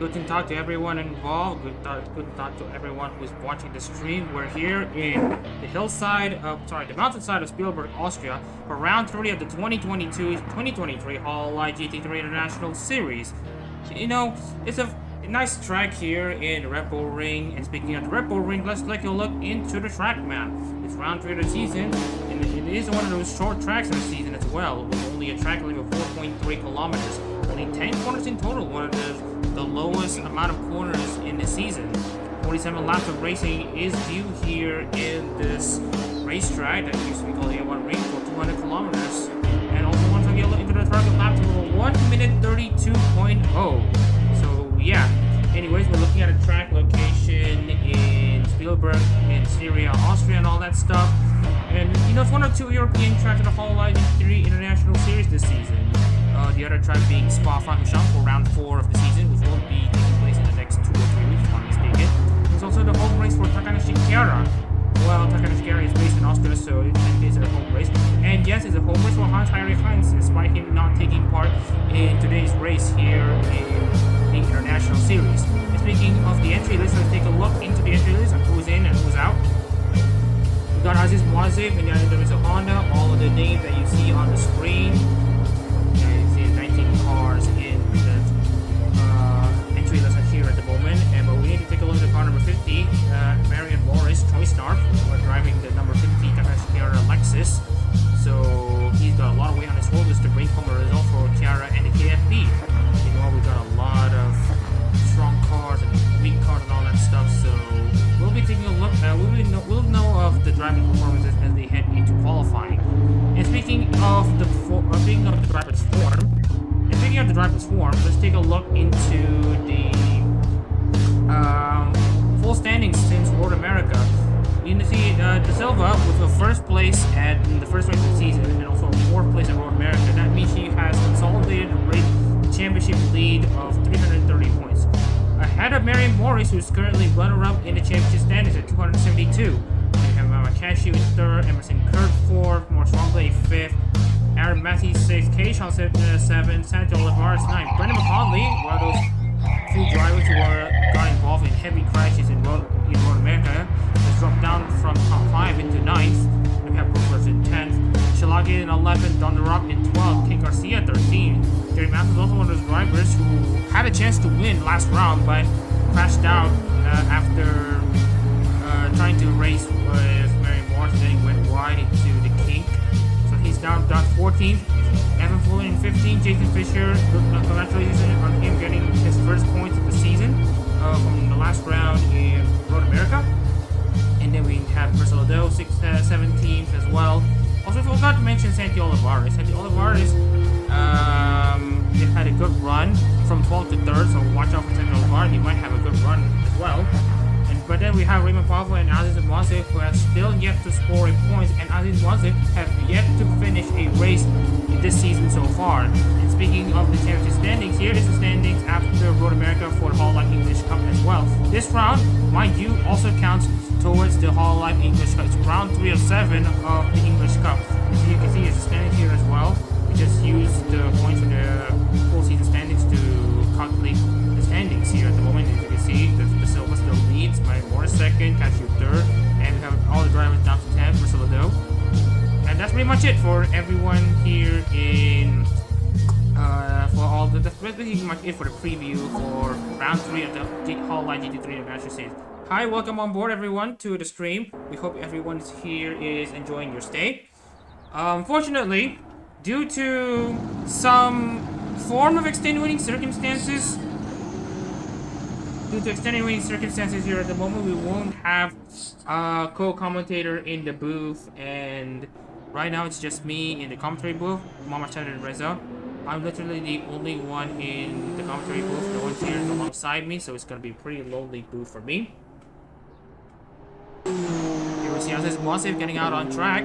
Good to talk to everyone involved. Good to talk to everyone who's watching the stream. We're here in the the mountainside of Spielberg, Austria, for round 3 of the 2022-2023 Hololive GT3 International Series. You know, it's a nice track here in the Red Bull Ring. And speaking of the Red Bull Ring, let's take a look into the track map. It's round 3 of the season, and it is one of those short tracks in the season as well, with only a track length of 4.3 kilometers. Only 10 corners in total, one of the lowest amount of corners in the season. 47 laps of racing is due here in this racetrack that used to be called the A1 Ring for 200 kilometers. And also once we get into the target lap to 1 minute 32.0. So yeah, anyways, we're looking at a track location in Spielberg, in Styrian, Austria, and all that stuff. And you know, it's one or two European tracks in the Hololive GT3 International Series this season. The other track being Spa-Francorchamps for round 4 of the season, which will be taking place in the next 2 or 3 weeks, if I'm mistaken. It's also the home race for Kiara. Well, Kiara is based in Austria, so it is a home race. And yes, it's a home race for Heinz, despite him not taking part in today's race here in the International Series. And speaking of the entry list, let's take a look into the entry list on who's in and who's out. We got Aziz Moazib, and then there is a Honda, all of the names that you see on the screen. Cars in the entry list here at the moment, but we need to take a look at car number 50, Marion Morris, Choice Star, driving the number 50 Kronii Lexus. So he's got a lot of weight on his shoulders to bring home a result for Kiara and the KFP. You know, we got a lot of strong cars and weak cars and all that stuff. So we'll be taking a look. We'll know of the driving performances as they head into qualifying. And speaking of the driver's form. Speaking of the driver's form, let's take a look into the full standings since Road America. You can see the Silva with a first place in the first race of the season, and also a 4th place at Road America. That means she has consolidated the championship lead of 330 points. Ahead of Marion Morris, who's currently runner-up in the championship standings at 272. We have Makashi in 3rd, Emerson Kurt 4th, Morris Rongley 5th. Aaron Matthews 6th, Keishan 7th, Santo Olivares 9th. Brendan McCauley, one of those few drivers who got involved in heavy crashes in Road America, has dropped down from top 5 into 9th. We have Brooklyn in 10th, Shalagi in 11th, Don Rock in 12th, Kate Garcia 13th. Jerry Matthews is also one of those drivers who had a chance to win last round but crashed out after trying to race with Mary Morris, and then he went wide into the kink. He's down 14th. Evan Fuller in 15th. Jason Fisher, congratulations on him getting his first points of the season from the last round in Road America. And then we have Marcelo Doe 17th as well. Also, I forgot to mention Santi Olivares. Santi Olivares had a good run from 12th to 3rd, so watch out for Santi Olivares. He might have a good run as well. But then we have Raymond Pavlo and Aziz Moazib, who have still yet to score points, and Aziz Moazib have yet to finish a race in this season so far. And speaking of the championship standings, here is the standings after Road America for the Hololive English Cup as well. This round, mind you, also counts towards the Hololive English Cup. It's round 3 of 7 of the English Cup. As you can see, it's the standings here as well. We just use the points for the full season standings to calculate the standings here at the moment. As you can see, the Silva still leads by Morris 2nd, Cashew 3rd, and we have all the drivers down to 10th for Solado. And that's pretty much it for everyone here in that's pretty much it for the preview for round 3 of the Hololive GT3 International Series. Hi, welcome on board everyone to the stream. We hope everyone here is enjoying your stay. Unfortunately, due to some form of extenuating circumstances here at the moment, we won't have a co-commentator in the booth, and right now it's just me in the commentary booth, Mama Chandra and Reza. I'm literally the only one in the commentary booth. No one's here alongside me, so it's gonna be a pretty lonely booth for me. Here we see Aziz Moazib getting out on track.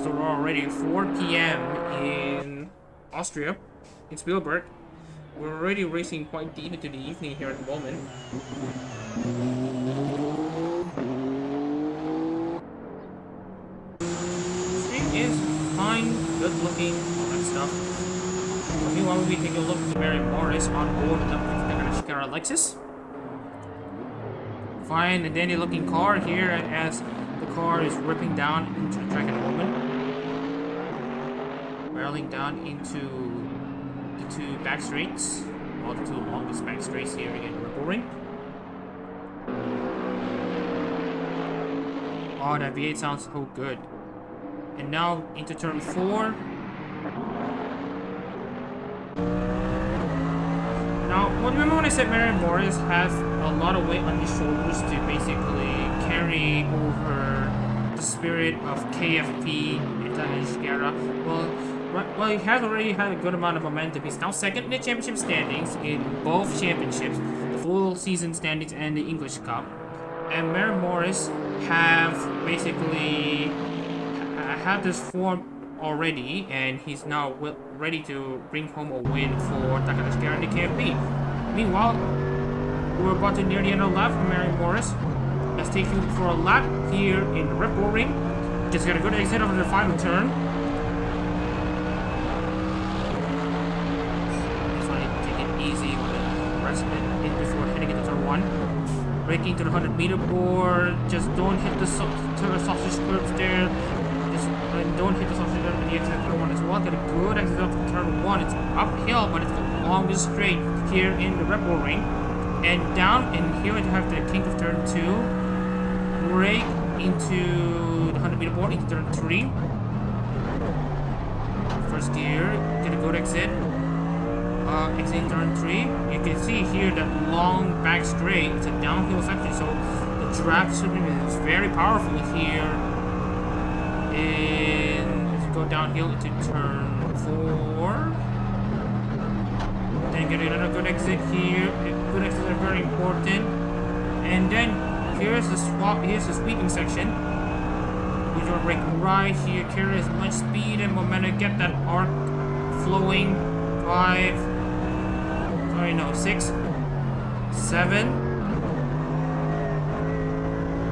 So we're already 4 p.m. in Austria, in Spielberg. We're already racing quite deep into the evening here at the moment. The stream is fine, good looking, all that stuff. Meanwhile, we'll be taking a look at Mary Morris on board the Adak-RMS Lexus. Fine and dandy looking car here as the car is ripping down into the track at the moment. Barreling down into the two back straights. Well, the two longest back straights here in the Red Bull Ring. Oh, that V8 sounds so good. And now into turn 4. Now, remember when I said Mary Morris has a lot of weight on his shoulders to basically carry over the spirit of KFP and Kiara? Well, he has already had a good amount of momentum. He's now second in the championship standings in both championships, the full season standings and the English Cup. And Mary Morris have basically had this form already, and he's now ready to bring home a win for Adak-RMS and the KFP. Meanwhile, we're about to near the end of the lap for Mary Morris. Let's take you for a lap here in the Red Bull Ring. Just got a good exit over the final turn. Just want to take it easy with the rest of it before heading into turn 1. Braking to the 100-meter board. Just don't hit the sausage curves there. Don't hit the sausage curve in the exit of turn 1 as well. Get a good exit off turn 1. It's uphill, but it's the longest straight here in the Red Bull Ring. And down, and here we have the kink of turn 2. Brake into the 100-meter board into turn 3. First gear, get a good exit. Exiting turn 3. You can see here that long back straight. It's a downhill section, so the drag sweeping is very powerful here. And as you go downhill into turn 4. Then getting another good exit here. Good exits are very important. And then here's the sweeping section. We don't brake right here. Carry as much speed and momentum. Get that arc flowing. 6, 7.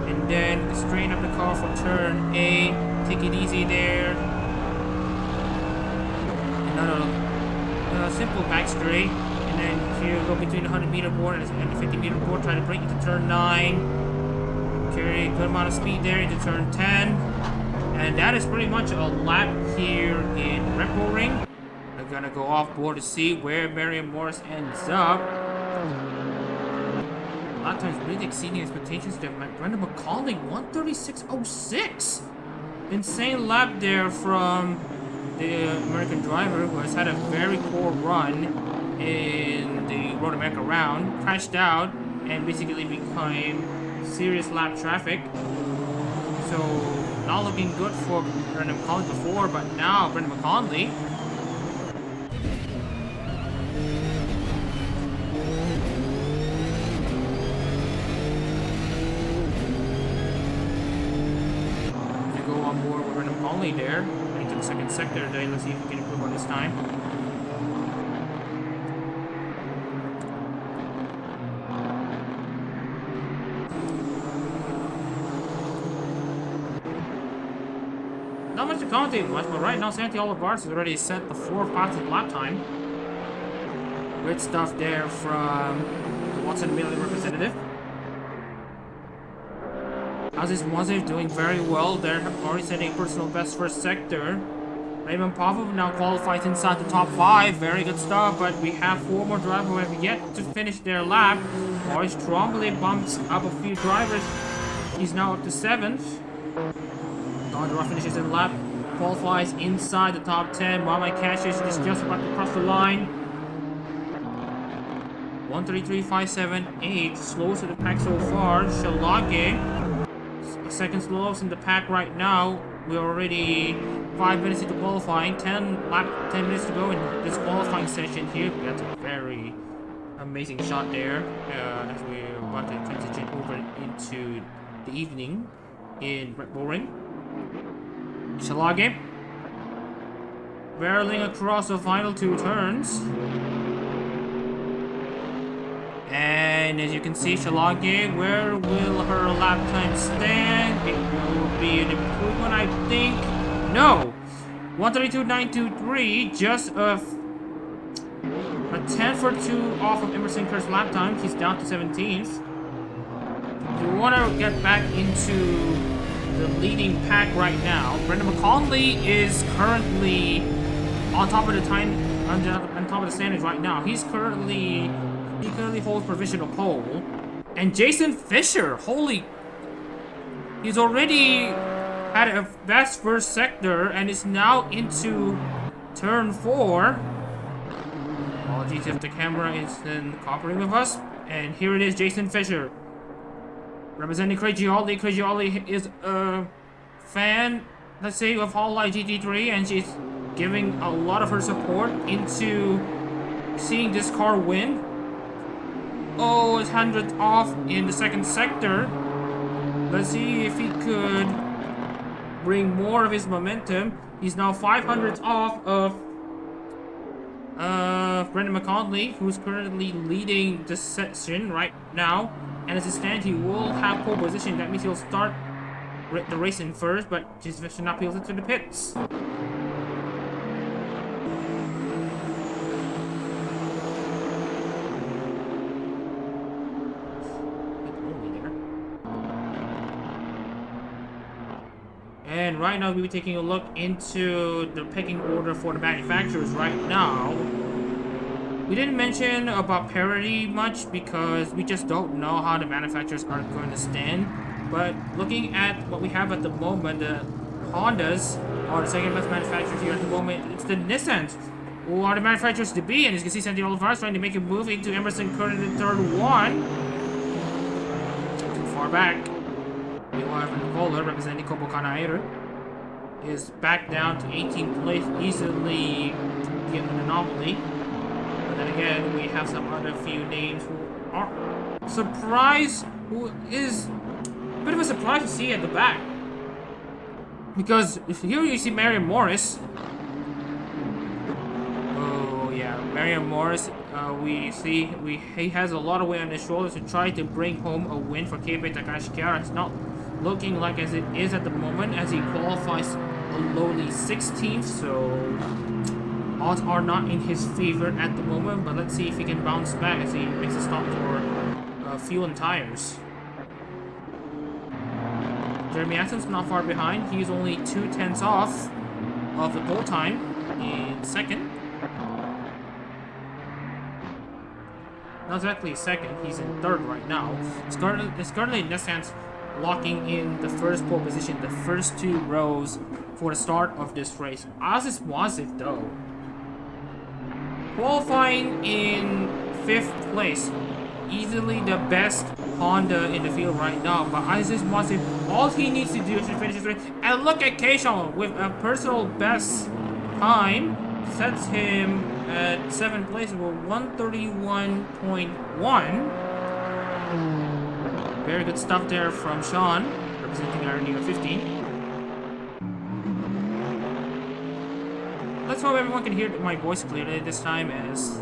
And then straighten up the car for turn 8. Take it easy there. Another simple back straight. And then here go between the 100-meter board and the 50-meter board. Try to brake into turn 9. Carry a good amount of speed there into turn 10. And that is pretty much a lap here in Red Bull Ring. I'm gonna go off board to see where Mary Morris ends up. A lot of times really exceeding expectations there. Brendan McCauley, 136.06. Insane lap there from the American driver who has had a very poor run in the Road America round. Crashed out and basically became serious lap traffic. So not looking good for Brendan McCauley before, but now Brendan McCauley. There into the second sector today. Let's see if we can improve on this time. Not much to commentate much, but right now Santiago Barnes has already set the 4 fastest lap time. Good stuff there from the Watson Millie representative. Aziz Moazev doing very well. They're already setting a personal best first sector. Raymond Popov now qualifies inside the top 5. Very good stuff, but we have 4 more drivers who have yet to finish their lap. Maurice Trombley bumps up a few drivers. He's now up to 7th. Gondra finishes in lap. Qualifies inside the top 10. Mohamed Kashish is just about to cross the line. 133.578. Slowest of the pack so far. Shalage. Second slowest in the pack right now. We're already 5 minutes into qualifying. 10 minutes to go in this qualifying session here. That's a very amazing shot there as we're about to transition over into the evening in Red Bull Ring. Shalage barreling across the final 2 turns. And as you can see, Shalage, where will her lap time stand? It will be an improvement, I think. No! 132.923, just a 10 for 2 off of Emerson Kurt's lap time. He's down to 17th. We want to get back into the leading pack right now. Brendan McConley is currently on top of the on top of the standings right now. He currently holds provisional pole. And Jason Fisher, he's already had a best first sector and is now into turn 4. Apologies if the camera isn't cooperating with us. And here it is, Jason Fisher. Representing Crazy Ollie. Crazy Ollie is a fan, let's say, of Hololive GT3, and she's giving a lot of her support into seeing this car win. Oh, it's 100th off in the second sector. Let's see if he could bring more of his momentum. He's now 500th off of Brendan McConley, who's currently leading the session right now. And as it stands, he will have pole position. That means he'll start the racing first, but just should not appeals it to the pits. And right now, we'll be taking a look into the pecking order for the manufacturers right now. We didn't mention about parity much because we just don't know how the manufacturers are going to stand. But looking at what we have at the moment, the Hondas are the second best manufacturers here at the moment. It's the Nissans who are the manufacturers to be. And as you can see, Sandy Olivares trying to make a move into Emerson Curtin in third one. Too far back. Meanwhile, Nicola, representing Kobokana is back down to 18th place, easily given an anomaly. But then again, we have some other few names who are surprised, who is a bit of a surprise to see at the back. Because here you see Marion Morris. Oh yeah, Marion Morris. He has a lot of weight on his shoulders to try to bring home a win for KFP and Kiara. It's not looking like as it is at the moment, as he qualifies a lowly 16th. So odds are not in his favor at the moment, but let's see if he can bounce back as he makes a stop for fuel and tires. Jeremy Atten's not far behind. He's only 2/10 off of the pole time in second. Not exactly second, he's in third right now. It's currently Nissan's locking in the first pole position, the first 2 rows for the start of this race. Aziz Wasif though, qualifying in 5th place, easily the best Honda in the field right now. But Aziz Wasif, all he needs to do is to finish this race. And look at Keishon with a personal best time, sets him at 7th place with 131.1. Very good stuff there from Sean, representing our new 15. Let's hope everyone can hear my voice clearly this time, as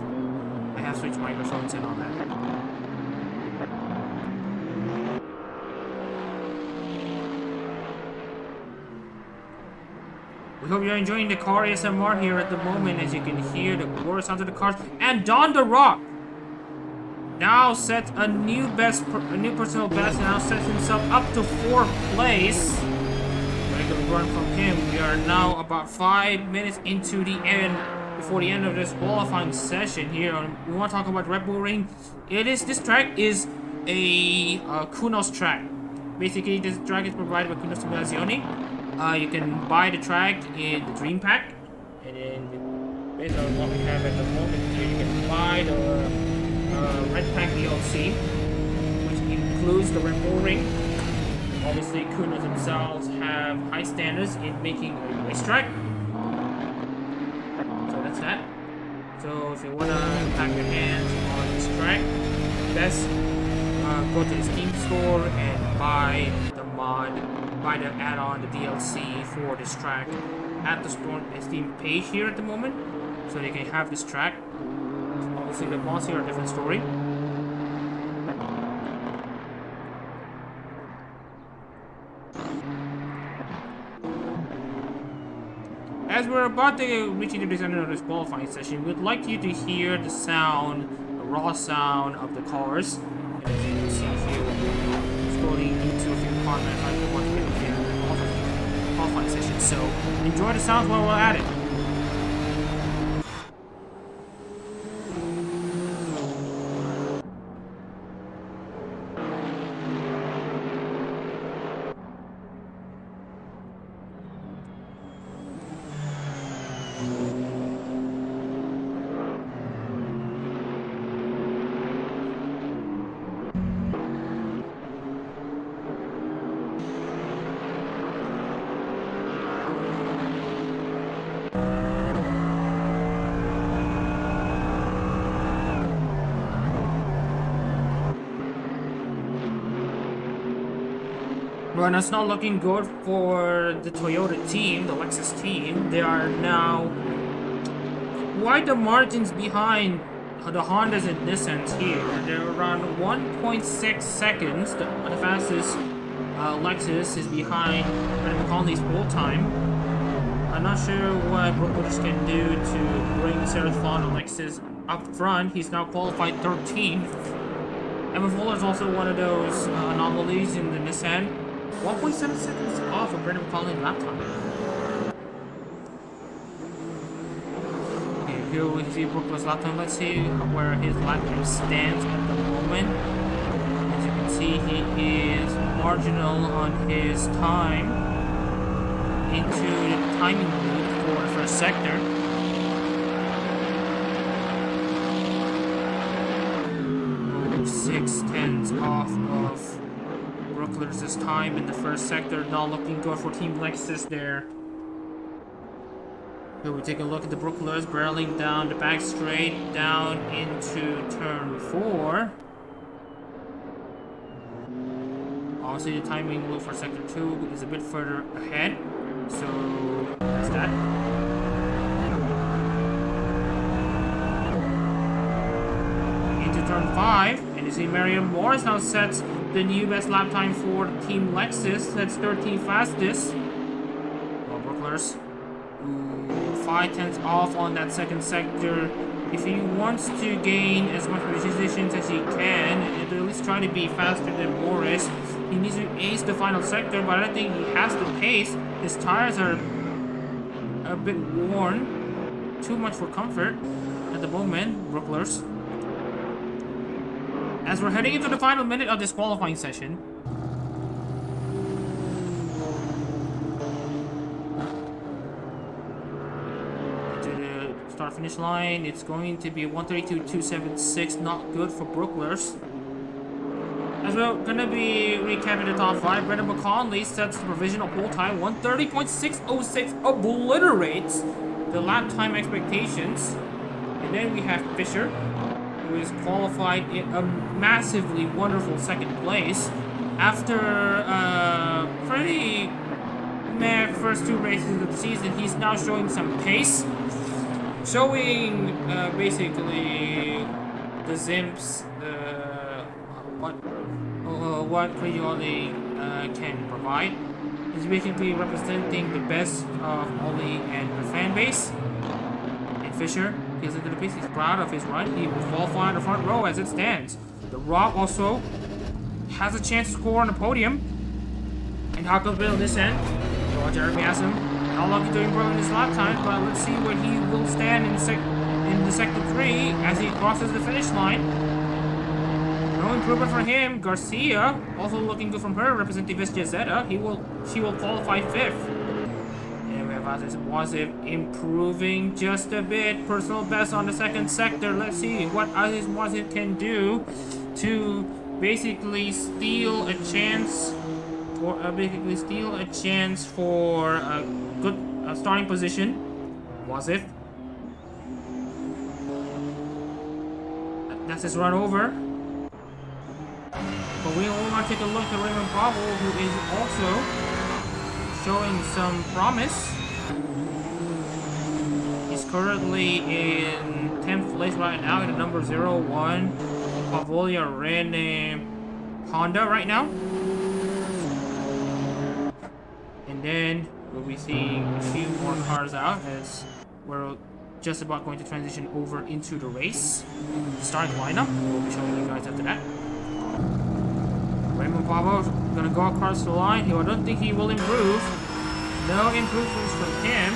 I have switched microphones and all that. We hope you're enjoying the car ASMR here at the moment, as you can hear the glorious sounds of the cars. And Don the Rock now sets a new personal best, and now sets himself up to 4th place. Very good run from him. We are now about 5 minutes into the end, before the end of this qualifying session here. We want to talk about Red Bull Ring. This track is a Kunos track. Basically, this track is provided by Kunos Simulazioni. You can buy the track in the Dream Pack, and then based on what we have at the moment here, you can buy the Red Pack DLC, which includes the Red Bull Ring. Obviously, Kunos themselves have high standards in making a racetrack. So that's that. So if you want to pack your hands on this track, best go to the Steam store and buy the mod, buy the add-on, the DLC for this track at the Steam page here at the moment, so they can have this track. Obviously, the mods here are a different story. As we're about to reach the end of this qualifying session, we'd like you to hear the sound, the raw sound of the cars. And as you can see here, scrolling into a few comments, I want to get a qualifying session. So enjoy the sounds while we're at it. Well, it's not looking good for the Toyota team, the Lexus team. They are now quite the margins behind the Hondas and Nissans here. They're around 1.6 seconds. The fastest Lexus is behind Brendan McConaughey's pole time. I'm not sure what Brooks can do to bring Sarah Fon and Lexus up front. He's now qualified 13th. Emma Fuller is also one of those anomalies in the Nissan. 1.7 seconds off of Brendan McConaughey's lap time. Okay, here we see Brooklyn's lap time. Let's see where his lap time stands at the moment. As you can see, he is marginal on his time into the timing lead for the first sector. Oh, 6/10 off of Brookler's time in the first sector. Not looking good for Team Lexus there. Here we take a look at the Brooklers barreling down the back straight down into turn 4. Obviously the timing loop for sector 2 is a bit further ahead. So that's that. Into turn 5, and you see Marion Morris now sets the new best lap time for Team Lexus. That's 13th fastest. Well, Brooklers, 5/10 off on that second sector. If he wants to gain as much positions as he can, and at least try to be faster than Morris, he needs to ace the final sector, but I don't think he has the pace. His tires are a bit worn. Too much for comfort at the moment, Brooklers. As we're heading into the final minute of this qualifying session, to the start-finish line, it's going to be 132.276, not good for Brooklers. As we're gonna be recapping the top 5, Brendan McConaughey sets the provisional pole time, 130.606, obliterates the lap time expectations. And then we have Fisher, who is qualified in a massively wonderful second place after pretty meh first 2 races of the season. He's now showing some pace, showing basically the Zimps, what Kronii can provide. He's basically representing the best of Ollie and the fan base. And Fisher gets into the pace. He's proud of his run. He will qualify in the front row as it stands. The Rock also has a chance to score on the podium. And how comes on this end? Jeremy has him. Not lucky doing well in his lap time, but let's see where he will stand in the sector 3 as he crosses the finish line. No improvement for him. Garcia, also looking good from her, representing Vizcaya. She will qualify 5th. And we have Aziz Wazif improving just a bit. Personal best on the second sector. Let's see what Aziz Wazif can do to basically steal a chance for a good starting position. Wazif. That's his run over. But we want to take a look at Raymond Bravo, who is also showing some promise. He's currently in 10th place right now in the number 01 Pavolia Rene Honda right now. And then We'll be seeing a few more cars out as we're just about going to transition over into the race. The starting lineup, we'll be showing you guys after that. Raymond Pablo gonna go across the line. I don't think he will improve. No improvements from him.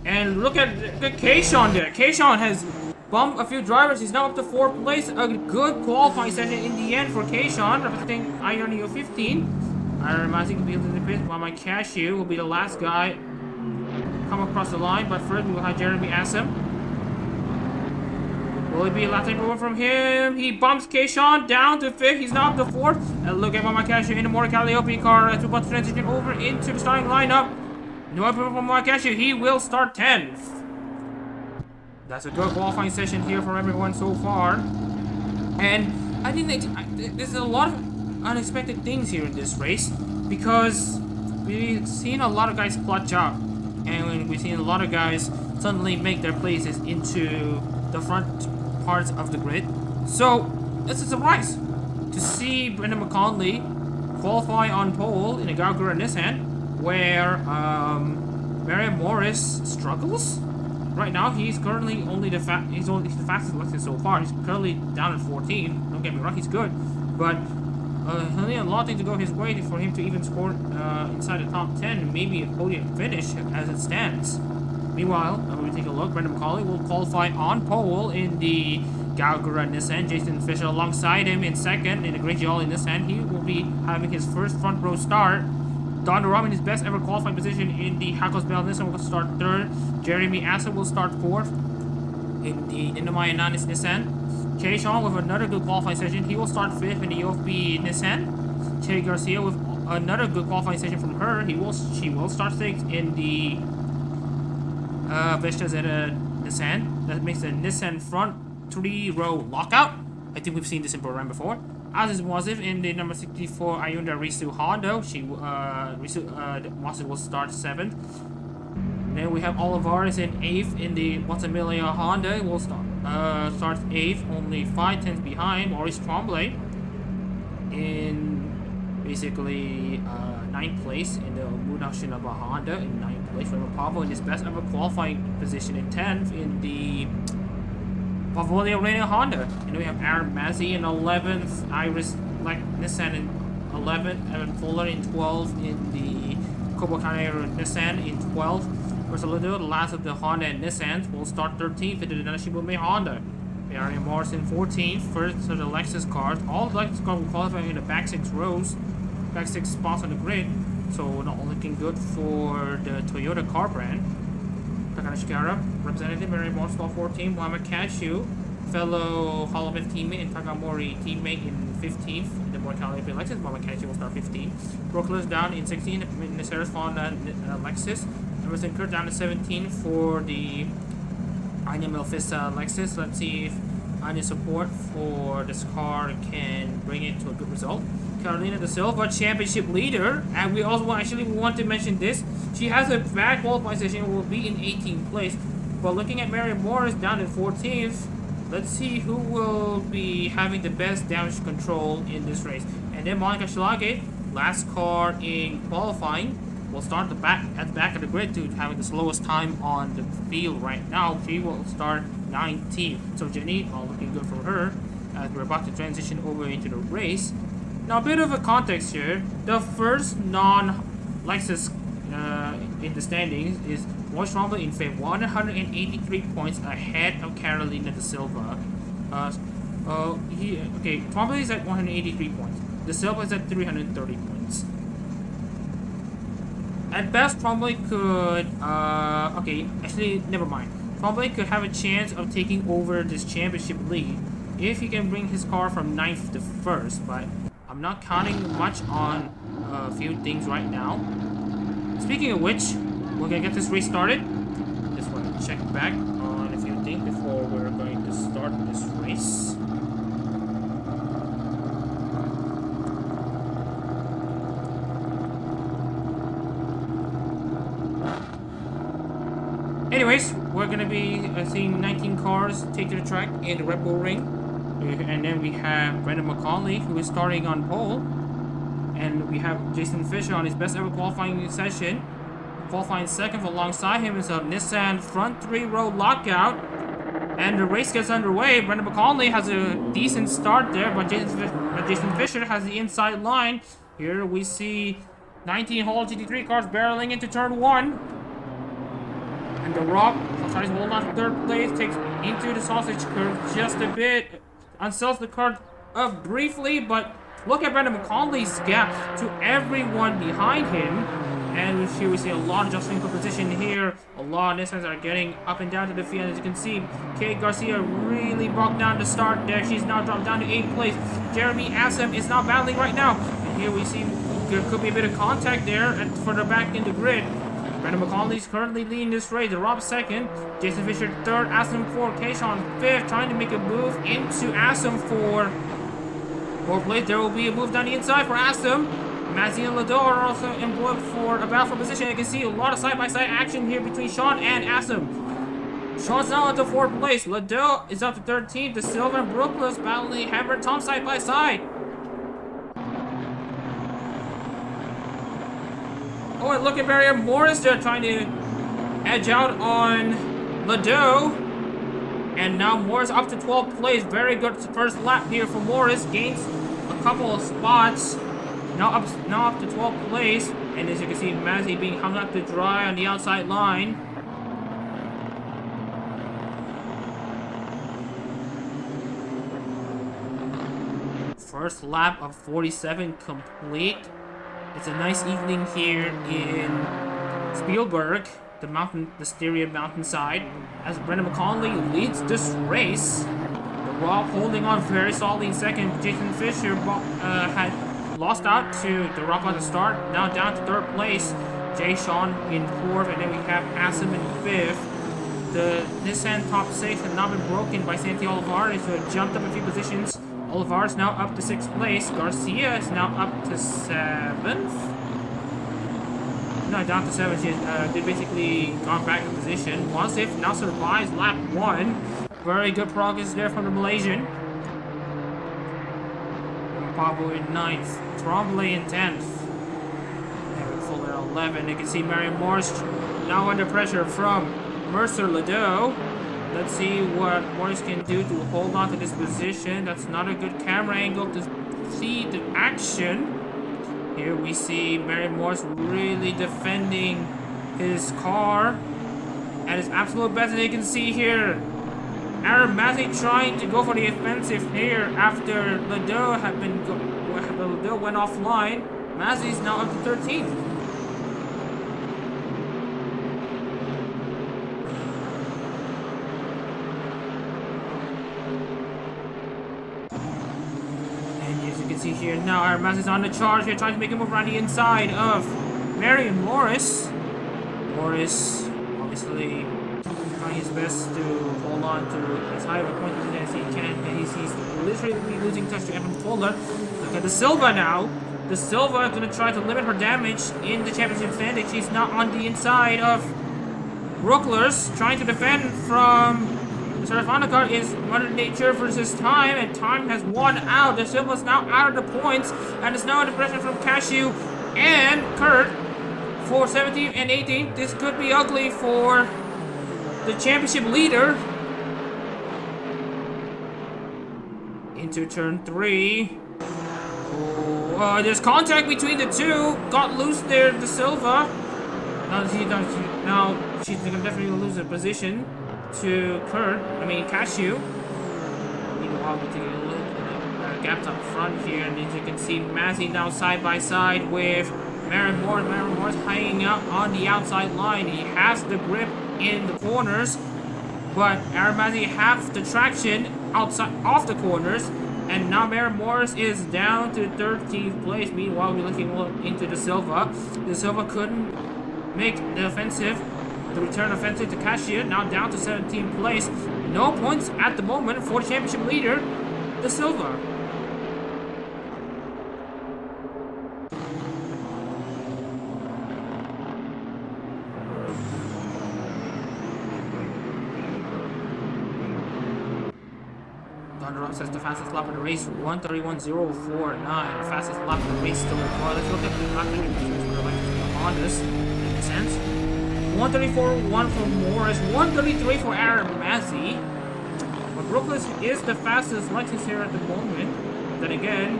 And look at Keishan there. Keishan has bumped a few drivers. He's now up to 4th place. A good qualifying session in the end for Keishan, representing Ionio 15. Adak-RMS will be able to pit while my cashew will be the last guy come across the line. But first, we will have Jeremy Assam. Will it be a last improvement from him? He bumps Keishan down to 5th. He's now up to 4th. And look at my cashew in the more Calliope car as we're about to transition over into the starting lineup. No improvement from my cashew. He will start 10th. That's a good qualifying session here for everyone so far. And I think that there's a lot of unexpected things here in this race because we've seen a lot of guys clutch up. And we've seen a lot of guys suddenly make their places into the front parts of the grid. So, it's a surprise to see Brendan McConley qualify on pole in a Gauguin Nissan, where Marion Morris struggles. Right now, he's currently only the fastest Lexus so far. He's currently down at 14. Don't get me wrong, he's good, but he'll need a lot of things to go his way for him to even score inside the top 10, maybe a podium finish as it stands. Meanwhile, when we take a look, Brendan McCauley will qualify on pole in the Gauguin Nissan. Jason Fisher alongside him in second in the Great Jolly Nissan. He will be having his first front row start. Don Durham in his best ever qualifying position in the Hakos Bell Nissan will start 3rd. Jeremy Assa will start 4th in the Ninamaya Nanis Nissan. Keishan with another good qualifying session. He will start 5th in the UFB Nissan. Cherry Garcia with another good qualifying session from her. She will start 6th in the Vesta Zeta Nissan. That makes the Nissan front 3-row lockout. I think we've seen this in program before. Aziz Wasif in the number 64 Hyundai Risu Honda. Wasif will start 7th. Then we have Olivares in 8th in the Watamilia Honda. Will start 8th, only 5 tenths behind. Maurice Tremblay in basically 9th place in the Munashinaba Honda in 9th place. Raymond Pablo in his best ever qualifying position in 10th in the Pavolia Reina Honda. And we have Aaron Mazzi in 11th, Iris Nissan in 11th, Evan Fuller in 12th in the Kobakane Nissan in 12th. Rosalito, the last of the Honda and Nissans, will start 13th in the Nashibume Honda. Arian Morrison 14th, first to the Lexus cars. All the Lexus cars will qualify in the back 6 rows, back 6 spots on the grid. So not looking good for the Toyota car brand. Takanashi Kiara, representative, Mary Morrisville 14, Mohamed Cashew, fellow Hololive teammate and Takamori teammate in 15th. In the Mortality Lexus, Mohamed Cashew will start 15th. Brooklyn's down in 16th, Nissan Honda Lexus. Emerson Kurt down to 17 for the Anya Melfista Lexus. Let's see if Anya's support for this car can bring it to a good result. Carolina da Silva, championship leader, and we also want to mention this. She has a bad qualifying session, will be in 18th place. But looking at Mary Morris down in 14th, let's see who will be having the best damage control in this race. And then Monica Schlage, last car in qualifying, will start at the back of the grid to having the slowest time on the field right now. She will start 19th. So Jenny, all looking good for her as we're about to transition over into the race. Now a bit of a context here. The first non-Lexus in the standings is Royce Trombley in fifth, 183 points ahead of Carolina da Silva. Trombley is at 183 points. Da Silva is at 330 points. At best, Trombley could, never mind. Trombley could have a chance of taking over this championship lead if he can bring his car from 9th to 1st, but I'm not counting much on a few things right now. Speaking of which, we're gonna get this race started. Just want to check back on a few things before we're going to start this race. Anyways, we're gonna be seeing 19 cars take to the track in the Red Bull Ring. And then we have Brendan McCauley, who is starting on pole. And And we have Jason Fisher on his best ever qualifying session. Qualifying second. Alongside him is a Nissan front 3-row lockout. And the race gets underway. Brendan McCauley has a decent start there, but Jason Fisher has the inside line. Here we see 19 Hololive GT3 cars barreling into turn 1. And the Rock tries to hold on to third place, takes into the sausage curve just a bit, unsells the car up briefly, but look at Brendan McCauley's gap to everyone behind him. And here we see a lot of adjusting for position here. A lot of Nissans are getting up and down to the field. As you can see, Kate Garcia really broke down the start there. She's now dropped down to 8th place. Jeremy Assam is now battling right now. And here we see there could be a bit of contact there and further back in the grid. Brendan McCauley is currently leading this race. Rob second, Jason Fisher third, Assam fourth, Keishon fifth, trying to make a move into Assam for fourth place. There will be a move down the inside for Assam. Mazzy and Lado are also employed for a battle for position. You can see a lot of side-by-side action here between Sean and Assam. Sean's now into 4th place. Lado is up to 13th. The Silva and Brooklyn's battling Hammer and Tom side-by-side. Oh, and look at Barrier Morris there trying to edge out on Lado. And now Morris up to 12th place. Very good first lap here for Morris. Gains a couple of spots. Now up to 12th place, and as you can see, Mazzy being hung up to dry on the outside line. First lap of 47 complete. It's a nice evening here in Spielberg, the Styrian mountainside, as Brendan McCauley leads this race. The Rob holding on very solidly in second. Jason Fisher had lost out to the Rock on the start, now down to 3rd place. Jay Sean in 4th, and then we have Assam in 5th. The Nissan top 6 has now been broken by Santi Olivares, who had jumped up a few positions. Olivares now up to 6th place. Garcia is now up to 7th. No, down to 7th. They basically gone back in position. Wasif now survives lap 1. Very good progress there from the Malaysian. Pablo in 9th, Trombley in 10th, David Fuller at 11. You can see Marion Morris now under pressure from Mercer Lado. Let's see what Morris can do to hold on to this position. That's not a good camera angle to see the action. Here we see Marion Morris really defending his car at his absolute best, and you can see here Mazzy trying to go for the offensive here after Lado had been Lado went offline. Mazzy's now up to 13th. And as you can see here now, Mazzy's on the charge here, trying to make a move around the inside of Marion Morris. Morris obviously trying his best to hold on to as high of a point as he can, and he's literally losing touch to Evan Fuller. Look at the Silva now. The Silva is going to try to limit her damage in the championship standing. She's now on the inside of Brooklers, trying to defend from the Serafana car is Mother Nature versus Time, and Time has won out. The Silva's now out of the points, and it's now under pressure from Cashew and Kurt for 17th and 18th. This could be ugly for the championship leader. Into turn 3. Oh, there's contact between the two. Got loose there, the Silva. Now she's gonna definitely lose her position to Cashew. Meanwhile, we take a look at the gaps up front here, and as you can see, Mazzy now side by side with Marin Morris. Marin Morris hanging out on the outside line. He has the grip in the corners, but Aaron Mazzy has the traction outside off the corners, and now Marin Morris is down to 13th place. Meanwhile, we're looking into the Silva. The Silva couldn't make the return offensive to Cashier, now down to 17th place. No points at the moment for the championship leader, the Silva. Don Rob says the fastest lap of the race, 1:31.049. Fastest lap of the race still required. Let's look at the lap time for the Hondas. In a sense, 1:34.1 for Morris, 1:33 for Adac-RMS. But Brooklyn is the fastest Lexus here at the moment. Then again,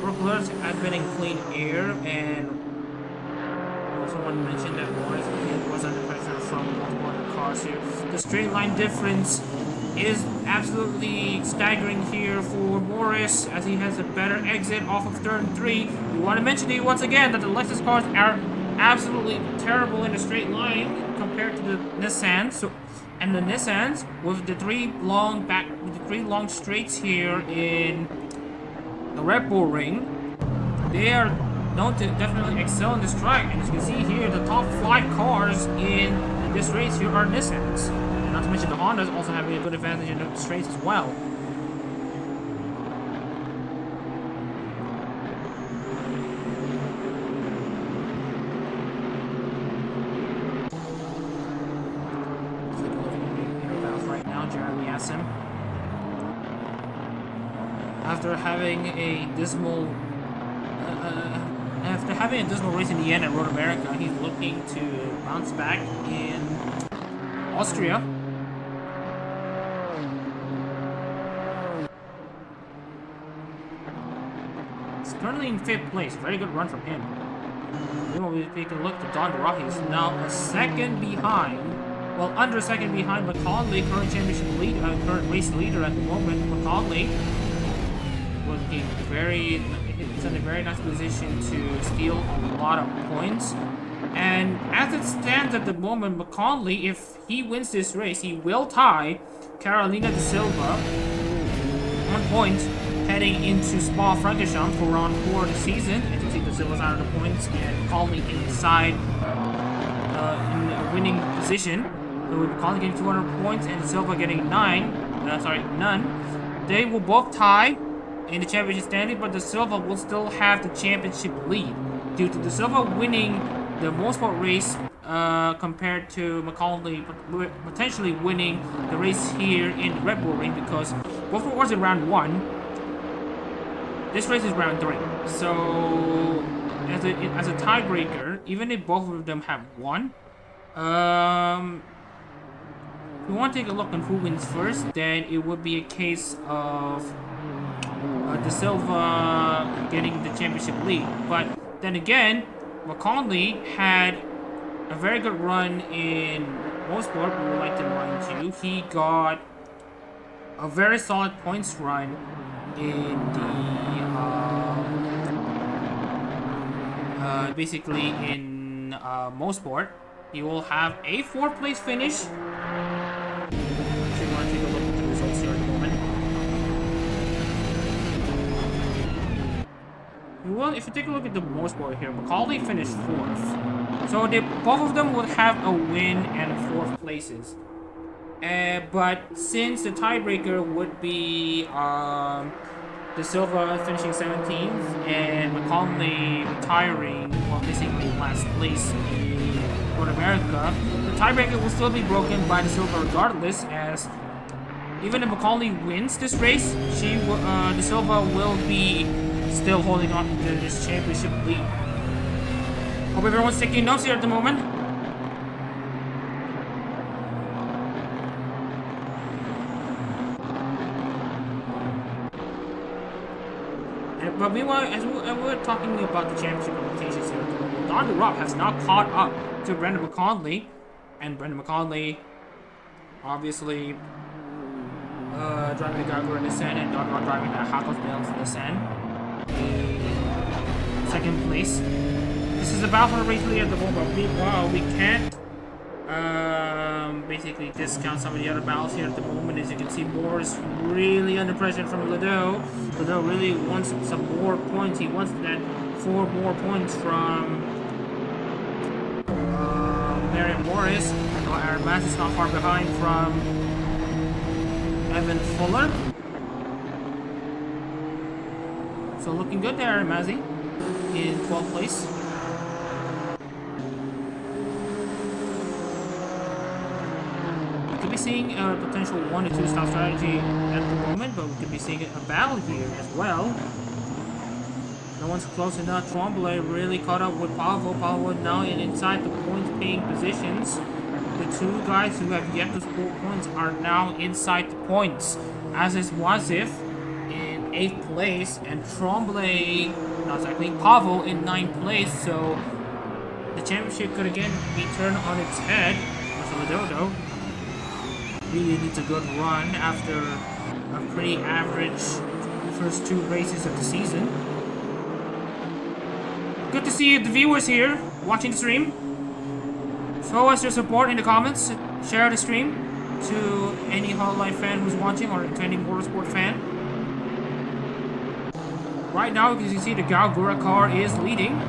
Brooklyn has been in clean air, and someone mentioned that Morris was under pressure from multiple other cars here. The straight line difference is absolutely staggering here for Morris, as he has a better exit off of turn 3. We want to mention to you once again that the Lexus cars are absolutely terrible in a straight line compared to the Nissans. And the Nissans, with the three long straights here in the Red Bull Ring, they are known to definitely excel in this track. And as you can see here, the top 5 cars in this race here are Nissans. And not to mention the Hondas also having a good advantage in the straights as well. After having a dismal race in the end at Road America, he's looking to bounce back in Austria. He's currently in 5th place. Very good run from him. Then we'll be taking a look at Don Rocky. He's now a second behind. Well, under a second behind McCauley, current championship lead, current race leader at the moment. McCauley it's in a very nice position to steal a lot of points. And as it stands at the moment, McCauley, if he wins this race, he will tie Carolina de Silva on points heading into Spa-Francorchamps for round 4 of the season. As you see, de Silva's out of the points and McCauley inside in a winning position. So McCauley getting 200 points and de Silva getting none. They will both tie in the championship standing, but de Silva will still have the championship lead due to de Silva winning the Motorsport race compared to McCauley potentially winning the race here in the Red Bull Ring, because Motorsport was in round 1. This race is round 3. So as a tiebreaker, even if both of them have won, if we want to take a look on who wins first, then it would be a case of de Silva getting the championship lead. But then again, McCauley had a very good run in Motorsport. We would like to remind you, he got a very solid points run in the basically in Motorsport. He will have a 4th place finish. If you want to take a look at the results here at the moment. Well, if you take a look at the Motorsport here, McCauley finished 4th. So both of them would have a win and 4th places. But since the tiebreaker would be de Silva finishing 17th and McCauley retiring while basically last place in North America, the tiebreaker will still be broken by de Silva regardless, as even if McCauley wins this race, de Silva will be still holding on to this championship lead. Hope everyone's taking notes here at the moment. But meanwhile, as we're talking about the championship implications here, Don Rock has now caught up to Brendan McCauley, and Brendan McCauley obviously driving the Gagura Nissan, and Don Rock driving the Hackles-Mills Nissan. 2nd place. This is a battle for the race lead at the moment. Meanwhile, we can't basically discount some of the other battles here at the moment. As you can see, Moore is really under pressure from Ledo. Ledo really wants some more points. He wants that 4 more points from Marion Morris. Adac-RMS is not far behind from Evan Fuller. So looking good there, Mazzy, in 12th place. You can be seeing a potential 1 to 2 stop strategy at the moment, but we could be seeing a battle here as well. No one's close enough. Tremblay really caught up with Pavo. Pavo now inside the point-paying positions. The two guys who have yet to score points are now inside the points, as is Wazif in 8th place and Tremblay, not exactly, Pavo in 9th place. So the championship could again be turned on its head. Dodo really needs a good run after a pretty average first 2 races of the season. Good to see the viewers here watching the stream. Show us your support in the comments. Share the stream to any Hololive fan who's watching or to any motorsport fan. Right now, as you see, the Gaugura car is leading.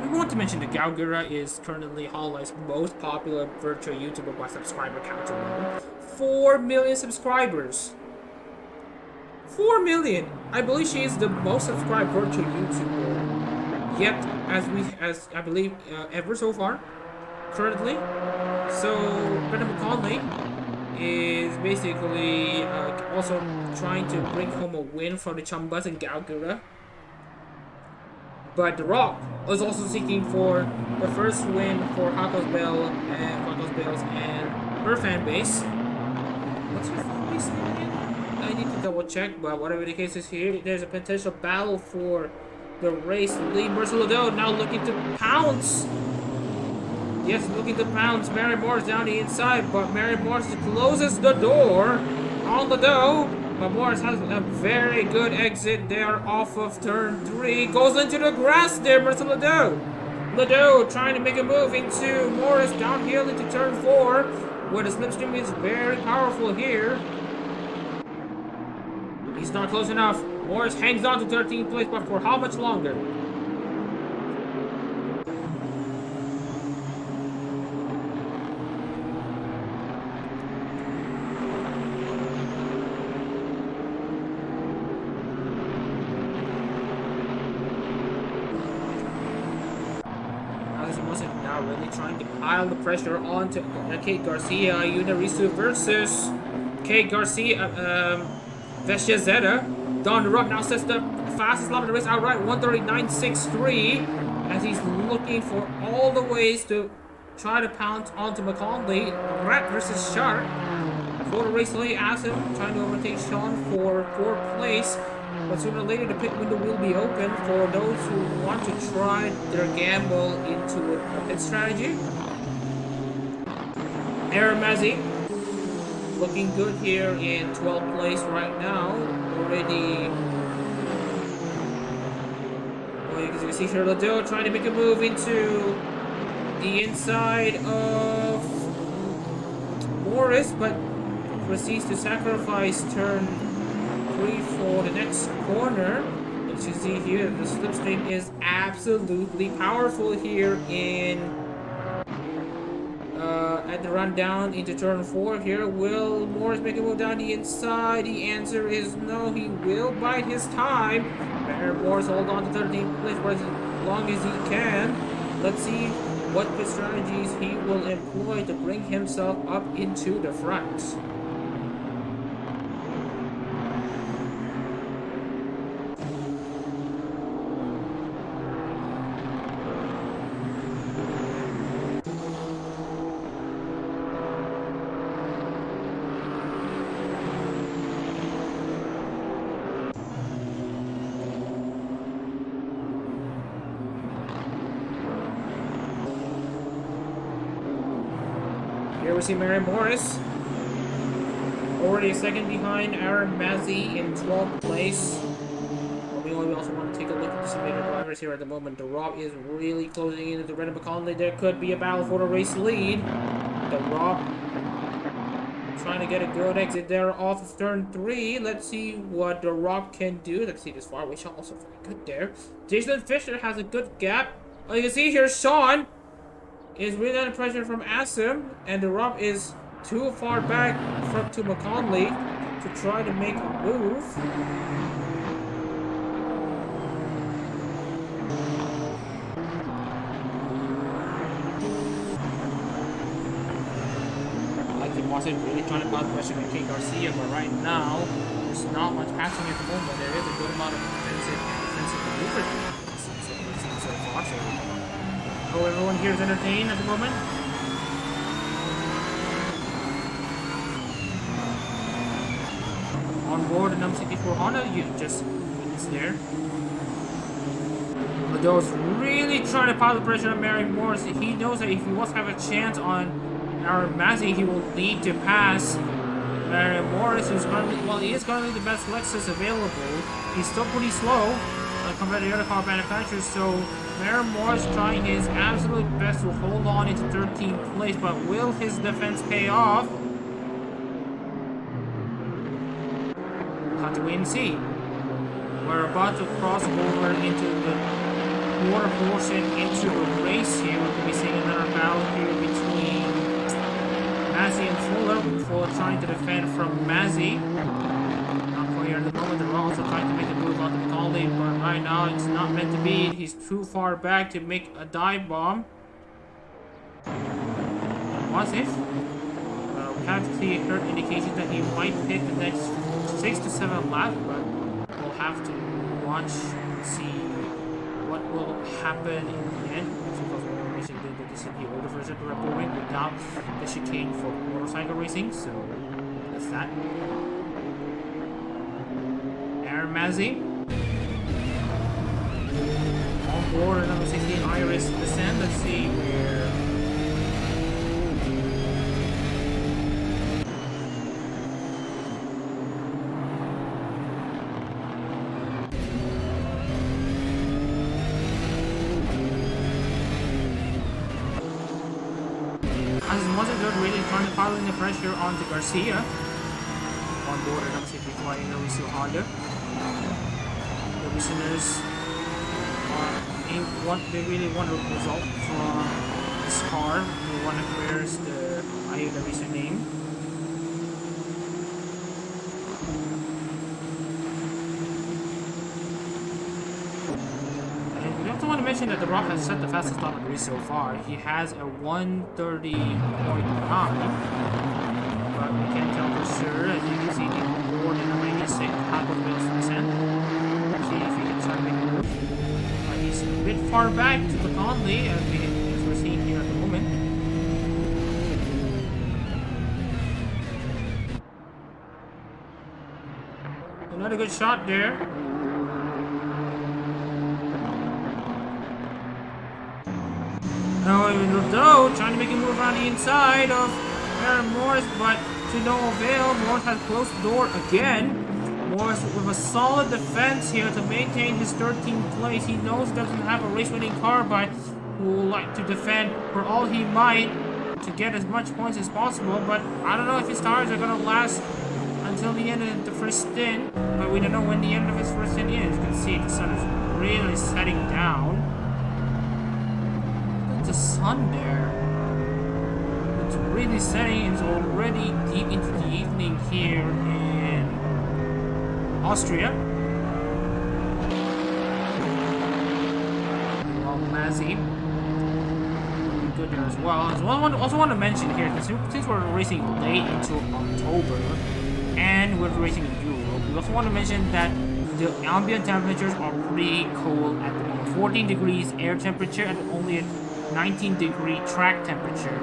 We want to mention that Gaugura is currently Hololive's most popular virtual YouTuber by subscriber count alone. 4 million subscribers. 4 million! I believe she is the most subscribed virtual YouTuber yet, as I believe, ever so far, currently. So, Brendan McConley is basically also trying to bring home a win for the Chambas and Gaugura. But The Rock was also seeking for the first win for Hakos Bells and her fan base. What's her fan base name again? I need to double check, but whatever the case is here, there's a potential battle for the race lead. Mercedes now looking to pounce. Yes, looking to pounce Mary Morris down the inside, but Mary Morris closes the door on the dough. But Morris has a very good exit there off of turn 3. Goes into the grass there, Mercedes Ledoux trying to make a move into Morris downhill into turn 4, where the slipstream is very powerful here. He's not close enough. Morris hangs on to 13th place, but for how much longer? Now really trying to pile the pressure onto Kate Garcia. Unarisu versus Kate Garcia. Vestia Zeta. Don the Rock now sets the fastest lap of the race outright, 139.63, as he's looking for all the ways to try to pounce onto McConley. Rat versus Shark for the race lead. Asim trying to overtake Sean for 4th place, but sooner or later the pit window will be open for those who want to try their gamble into a pit strategy. Aramazzi looking good here in 12th place right now. Already, well, you can see here Ledoux trying to make a move into the inside of Morris, but proceeds to sacrifice turn 3 for the next corner. As you see here, the slipstream is absolutely powerful here in at the run down into turn 4 here. Will Morris make a move down the inside? The answer is no. He will bide his time. Better Morris hold on to 13th place for as long as he can. Let's see what the strategies he will employ to bring himself up into the front. Here we see Mary Morris, already a second behind Aaron Mazzi in 12th place. But we also want to take a look at the simulator drivers here at the moment. The Rob is really closing in at the Brendan McConley. There could be a battle for the race lead. The Rob trying to get a good exit there off of turn 3. Let's see what the Rob can do. Let's see this far away shot, also very good there. Jason Fisher has a good gap. Oh, you can see here Sean is really under pressure from Asim, and the Rob is too far back from to McConley to try to make a move. Wasn't really trying to put pressure on King Garcia, but right now there's not much passing at the moment. There is a good amount of defensive maneuvers so far. So everyone here is entertained at the moment. On board the number 64 Honda, you just witnessed there. But those really trying to pile the pressure on Mary Morris. He knows that if he wants to have a chance on our Mazzy, he will need to pass Mary Morris, who's currently, well, he is currently the best Lexus available. He's still pretty slow compared to the other car manufacturers, so Mary Morris trying his absolute best to hold on into 13th place, but will his defense pay off? We'll have to wait and see. We're about to cross over into the quarter portion into a race here. We're going to be seeing another battle here between Mazzy and Fuller. Fuller trying to defend from Mazzy. Not quite here at the moment. They're also trying to make a move on the McCall lane, but right now it's not meant to be. He's too far back to make a dive bomb. Was it? We have to see heard indications that he might pick the next 6 to 7 laps, but we'll have to watch and see what will happen in the end. This is the older version of Red Bull Ring without the chicane for motorcycle racing, so that's that. Aaron Mazzy on board number 16 Iris Descent. Let's see where. Really trying to pile in the pressure onto Garcia on board and obviously flying the Riso Honda. The listeners they really want a result from this car. They want to clear the IOWC name. I also want to mention that The Rock has set the fastest lap on the race so far. He has a 1:30.9, but we can't tell for sure. As you can see, the board in number 86, half of Bill's percent. See if he can try to make a move. He's a bit far back to the Conley, as we're seeing here at the moment. Another good shot there. Though trying to make a move around the inside of Aaron Morris, but to no avail. Morris has closed the door again. Morris with a solid defense here to maintain his 13th place. He knows he doesn't have a race-winning car, but will like to defend for all he might to get as much points as possible. But I don't know if his tires are going to last until the end of the first stint, but we don't know when the end of his first stint is. You can see the sun is really setting down. The sun there. It's really setting. It's already deep into the evening here in Austria. Well, Mazzy, good there as well. I also want to mention here, since we're racing late into October and we're racing in Europe, we also want to mention that the ambient temperatures are pretty cold at the moment. 14 degrees air temperature and only a 19-degree track temperature.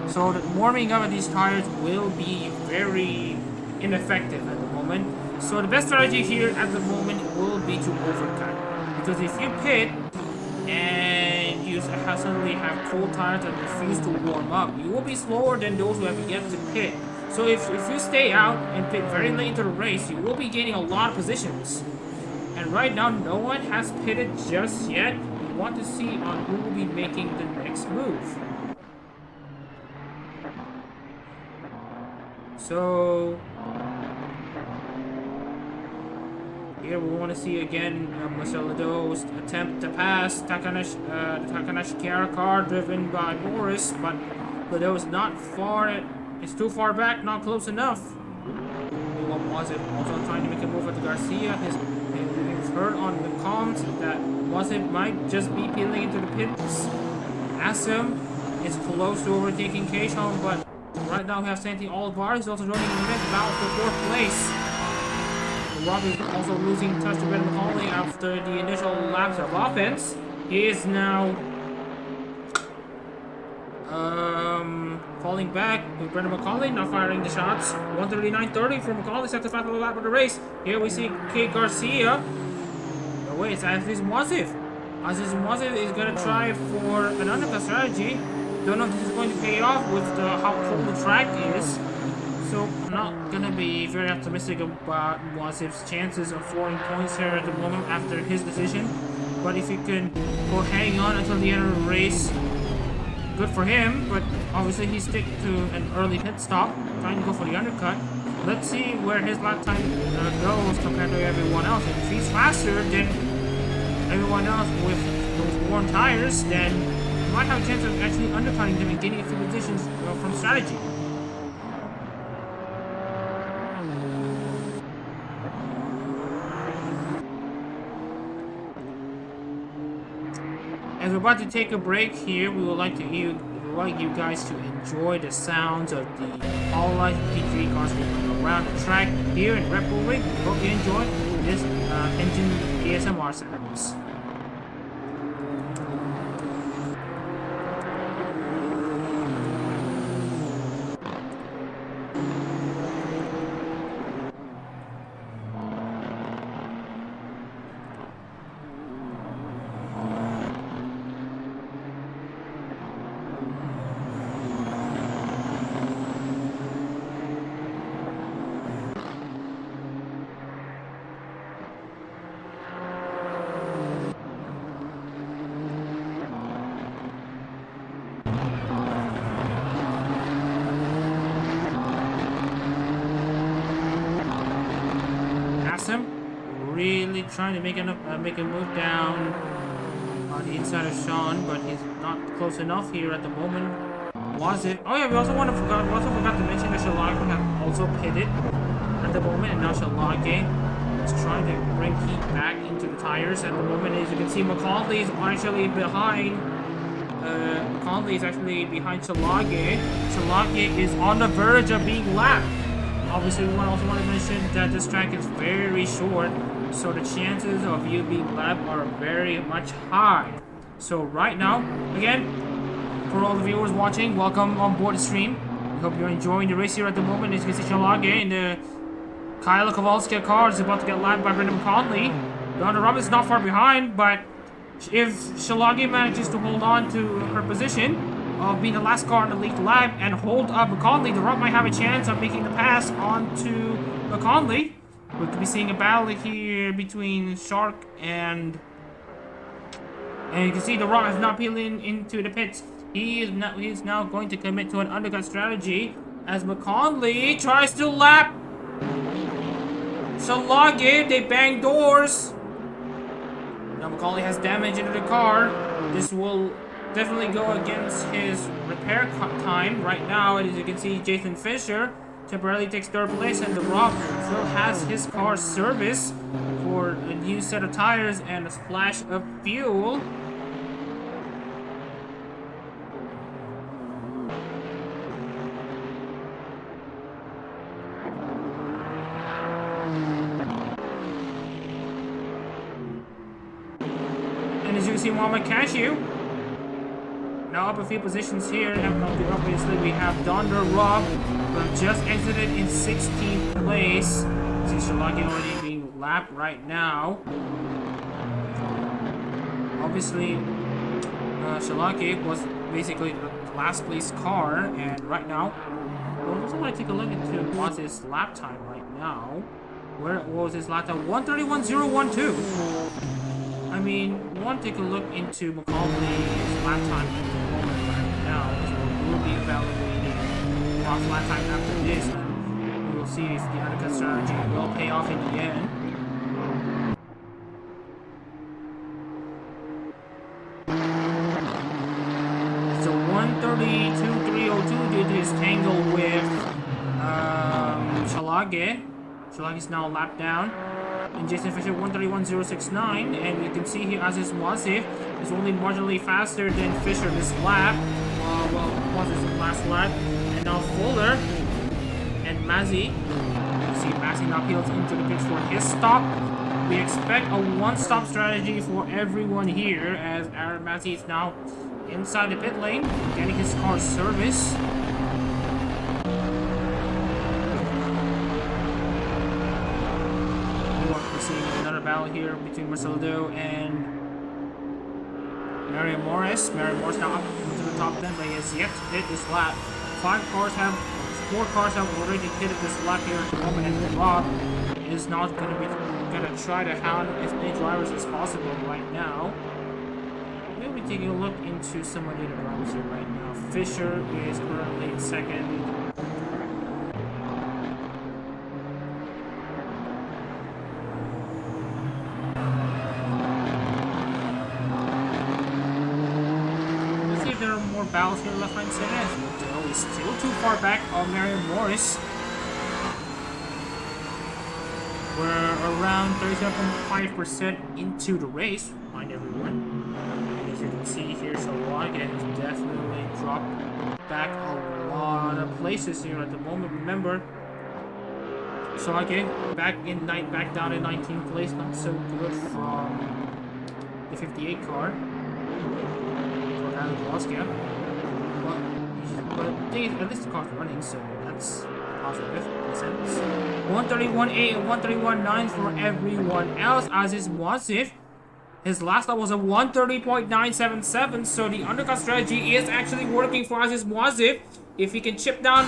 So the warming up of these tires will be very ineffective at the moment. So the best strategy here at the moment will be to overcut. Because if you pit and you suddenly have cold tires that refuse to warm up, you will be slower than those who have yet to pit. So if you stay out and pit very late into the race, you will be gaining a lot of positions. And right now, no one has pitted just yet. We want to see on who will be making the next move. So here we want to see again Marcelo Do's attempt to pass the Takanashi Kiara car driven by Morris, but Lado is not far. It's too far back, not close enough. What was it? Also trying to make a move at the Garcia. He's heard on the comms that Wasip might just be peeling into the pits. Asim is close to overtaking Keishon, but Right now we have Santi Olivar. He's also joining the next battle for 4th place. Rob is also losing touch to Brendan McCauley after the initial laps of offense. He is now falling back with Brendan McCauley, not firing the shots. 139.30 for McCauley, set to final lap of the race. Here we see Kate Garcia. No way, it's Aziz Mwazif. Aziz Mwazif is going to try for an undercut strategy. Don't know if this is going to pay off with how cold the track is. So I'm not going to be very optimistic about Mwazif's chances of scoring points here at the moment after his decision. But if he can go hang on until the end of the race, good for him. But obviously he stick to an early pit stop, trying to go for the undercut. Let's see where his lap time goes compared to everyone else. If he's faster than everyone else with those worn tires, then you might have a chance of actually undercutting him and getting a few positions from strategy. As we're about to take a break here, we would like you guys to enjoy the sounds of the Hololive GT3 cars around the track here in Red Bull Ring. We hope you enjoy this engine ASMR sounds. Really trying to make a move down on the inside of Sean, but he's not close enough here at the moment. Was it? Oh yeah, we also forgot to mention that Shalage have also pitted at the moment, and now Shalage is trying to bring heat back into the tires at the moment. As you can see, McCauley is actually behind. McCauley is actually behind Shalage. Shalage is on the verge of being lapped. Obviously, we also want to mention that this track is very short, so the chances of you being lapped are very much high. So right now, again, for all the viewers watching, welcome on board the stream. We hope you're enjoying the race here at the moment. As you can see, Shalage in the Kyle Kowalski car is about to get lapped by Brendan McCauley. Donna Robb is not far behind, but if Shalage manages to hold on to her position of being the last car on the lead lap and hold up McCauley, the Rock might have a chance of making the pass onto McCauley. We could be seeing a battle here between Shark and you can see the Rock is not peeling into the pits. He is now going to commit to an undercut strategy as McCauley tries to lap Shalage. They bang doors. Now McCauley has damage into the car. This will definitely go against his repair time right now. And as you can see, Jason Fisher temporarily takes 3rd place, and the Rock still has his car serviced for a new set of tires and a splash of fuel. And as you can see, Muhammad Cashew now up a few positions here, and obviously we have Donder Rock, who just exited in 16th place. See Shalage already being lapped right now. Obviously, Shalage was basically the last place car, and right now, I also want to take a look into what's his lap time right now. Where was his lap time? 131.012. I mean, we want to take a look into McCauley's lap time at the moment right now, so we'll be evaluating Rock's lap time after this, and we will see if the undercut strategy will pay off in the end. So 132.302 due to his tangle with Shalage. Shalage is now lapped down. And Jason Fisher 131.069, and you can see here Aziz Mwazif is only marginally faster than Fisher this lap. Well, Mwazif's last lap, and now Fuller and Mazzy. You see Mazzy now peels into the pits for his stop. We expect a one-stop strategy for everyone here as Mazzy is now inside the pit lane, getting his car service. We're seeing another battle here between Marcelo and Marion Morris. Marion Morris now up to the top 10, but he has yet to hit this lap. Four cars have already hit this lap here at the moment, and Rob is not gonna try to hound as many drivers as possible right now. We'll be taking a look into some of the other drivers here right now. Fisher is currently in second. Battles here left, right, and center. He's still too far back on Marion Morris. We're around 37.5% into the race, mind everyone. And as you can see here, Shalaga has definitely dropped back a lot of places here at the moment. Remember, Shalaga back down in 19th place, not so good from the 58 car. But at least the car's running, so that's positive in a sense. 131.8 and 131.9 for everyone else. Aziz Mwazif, his last lap was a 130.977, so the undercut strategy is actually working for Aziz Mwazif. If he can chip down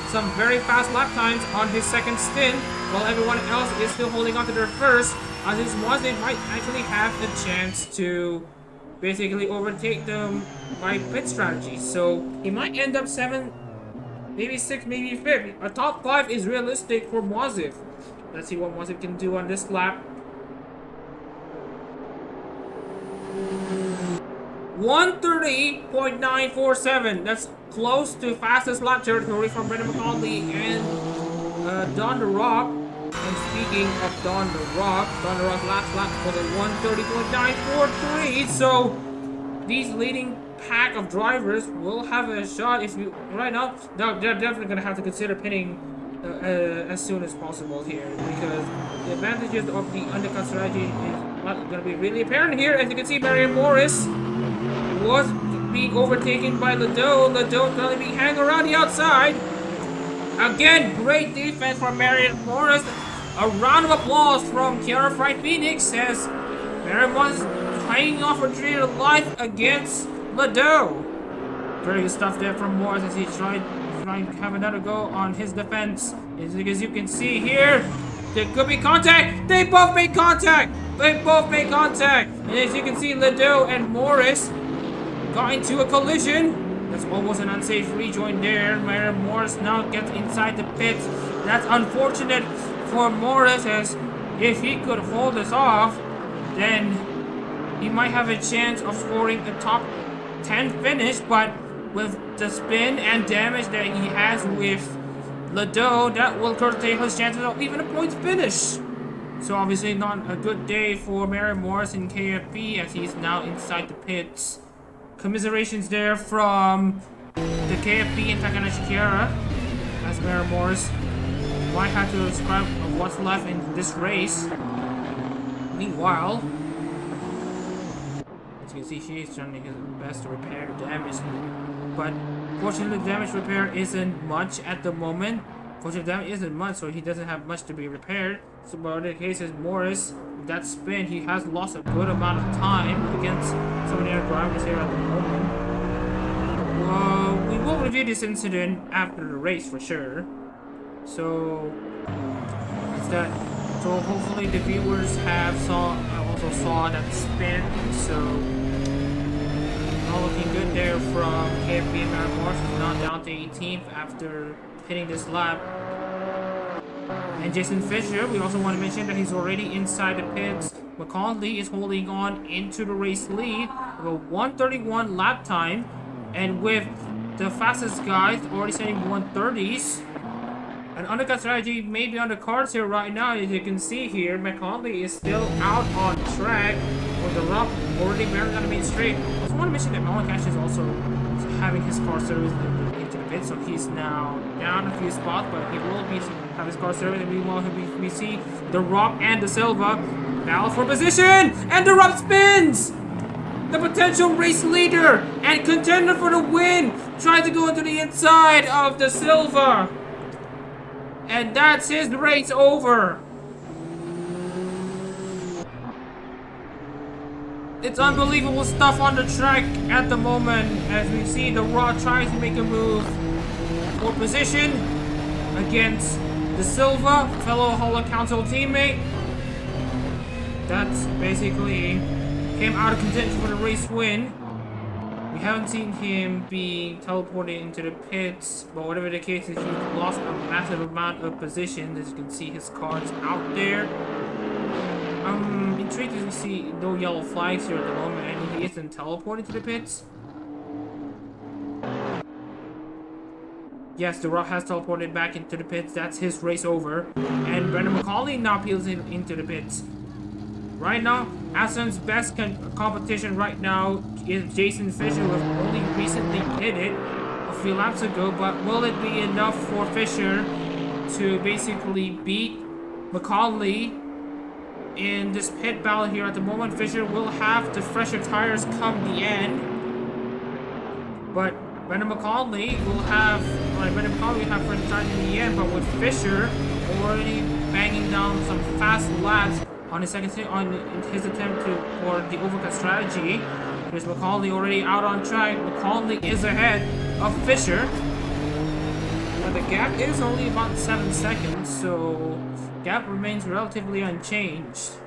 some very fast lap times on his second stint, while everyone else is still holding on to their first, Aziz Mwazif might actually have a chance to basically overtake them by pit strategy. So he might end up 7th, maybe 6th, maybe 5th. A top 5 is realistic for Mwazif. Let's see what Mwazif can do on this lap. 130.947. That's close to fastest lap territory from Brendan McCauley and Don the Rock. And speaking of Don the Rock's last lap was a 130.943. So these leading pack of drivers will have a shot. If you right now, they're definitely gonna have to consider pitting as soon as possible here, because the advantages of the undercut strategy is not gonna be really apparent here. As you can see, Marion Morris was being overtaken by Ledo. Ledo's gonna be hanging around the outside. Again, great defense from Marion Morris. A round of applause from Kiara Fright Phoenix as Marion Morris hanging off for dear life against Ledo. Very good stuff there from Morris as he tried to have another go on his defense. As you can see here, there could be contact. They both made contact. And as you can see, Ledo and Morris got into a collision. That's almost an unsafe rejoin there. Marion Morris now gets inside the pits. That's unfortunate for Morris, as if he could hold this off, then he might have a chance of scoring a top 10 finish. But with the spin and damage that he has with Ledo, that will curtail his chances of even a points finish. So obviously not a good day for Marion Morris in KFP as he's now inside the pits. Commiserations there from the KFP and Kiara as Marion Morris might have to describe what's left in this race. Meanwhile, as you can see, she is trying his best to repair the damage, but fortunately the damage repair isn't much at the moment. Fortunately, damage isn't much, so he doesn't have much to be repaired. So, but in the case is Morris, that spin, he has lost a good amount of time against some of the other drivers here at the moment. We will review this incident after the race for sure. So hopefully the viewers also saw that spin. So all looking good there from KFP and Marion Morris, who's now down to 18th after hitting this lap. And Jason Fisher, we also want to mention that he's already inside the pits. McCauley is holding on into the race lead with a 131 lap time, and with the fastest guys already setting 130s. An undercut strategy may be on the cards here right now. As you can see here, McCauley is still out on track with the rough already barely on the main straight. I also want to mention that Malin Cash is also having his car serviced into the pit, so he's now down a few spots, but he will have his car serviced. And meanwhile, we see the Rock and the Silva battle for position, and the Rock spins. The potential race leader and contender for the win tries to go into the inside of the Silva, and that's his race over. It's unbelievable stuff on the track at the moment as we see the Rock trying to make a move for position against the Silva, fellow Holo Council teammate. That's basically came out of contention for the race win. We haven't seen him being teleported into the pits, but whatever the case is, he lost a massive amount of position. As you can see, his car's out there. I'm intrigued to see no yellow flags here at the moment, and he isn't teleported to the pits. Yes, the Rock has teleported back into the pits. That's his race over. And Brendan McCauley now peels into the pits. Right now, Aston's best competition right now is Jason Fisher, who only recently pitted a few laps ago, but will it be enough for Fisher to basically beat McCauley in this pit battle here? At the moment, Fisher will have the fresher tires come the end, but Brendan McCauley will have fresher tires in the end, but with Fisher already banging down some fast laps on his attempt for the overcut strategy. There's McCauley already out on track. McCauley is ahead of Fisher, but the gap is only about 7 seconds, so gap remains relatively unchanged.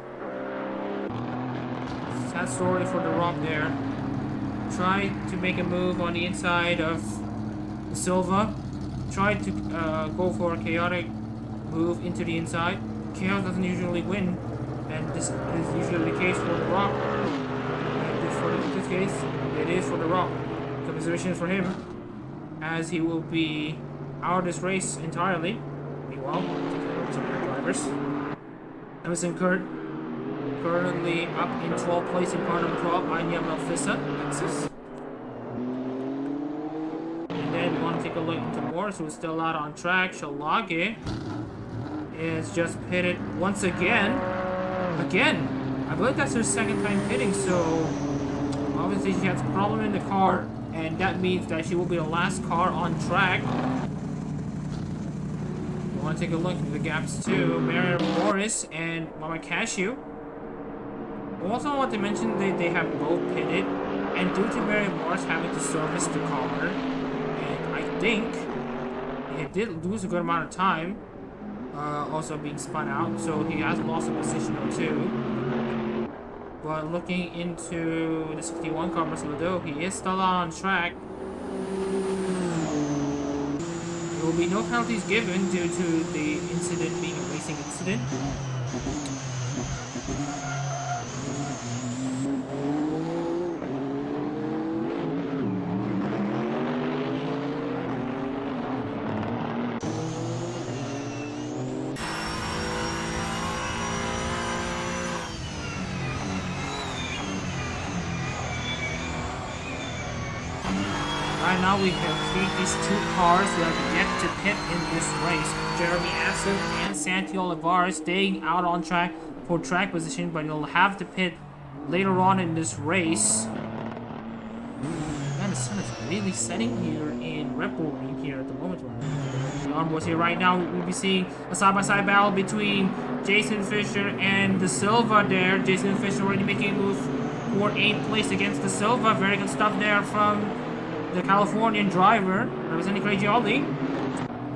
Sad story for the Rock there. Tried to make a move on the inside of Silva. Tried to go for a chaotic move into the inside. Chaos doesn't usually win, and this is usually the case for the Rock. In this case, it is for the Rock. Commiserations for him, as he will be out of this race entirely. Meanwhile, some drivers. Emerson Kurt currently up in 12th place in car number 12, Anya Melfissa, Lexus. And then we want to take a look into Morris, who is still out on track. Shalage is just pitted once again. I believe that's her second time pitting, so obviously she has a problem in the car, and that means that she will be the last car on track. We want to take a look at the gaps too. Mary Morris and Mama Cashew. I also want to mention that they have both pitted, and due to Mary Morris having to service the car, and I think it did lose a good amount of time, also being spun out, so he has lost a position or two. But looking into the 61 car, Marcelo, he is still out on track. There will be no penalties given due to the incident being a racing incident. Right now we can see these two cars that have yet to pit in this race. Jeremy Aston and Santi Olivares staying out on track for track position, but he'll have to pit later on in this race. Man, the sun is really setting here in Red Bull Ring here at the moment. The onboards here right now, we'll be seeing a side-by-side battle between Jason Fisher and the Silva there. Jason Fisher already making a move for 8th place against the Silva. Very good stuff there from the Californian driver, representing Craig Gialdi.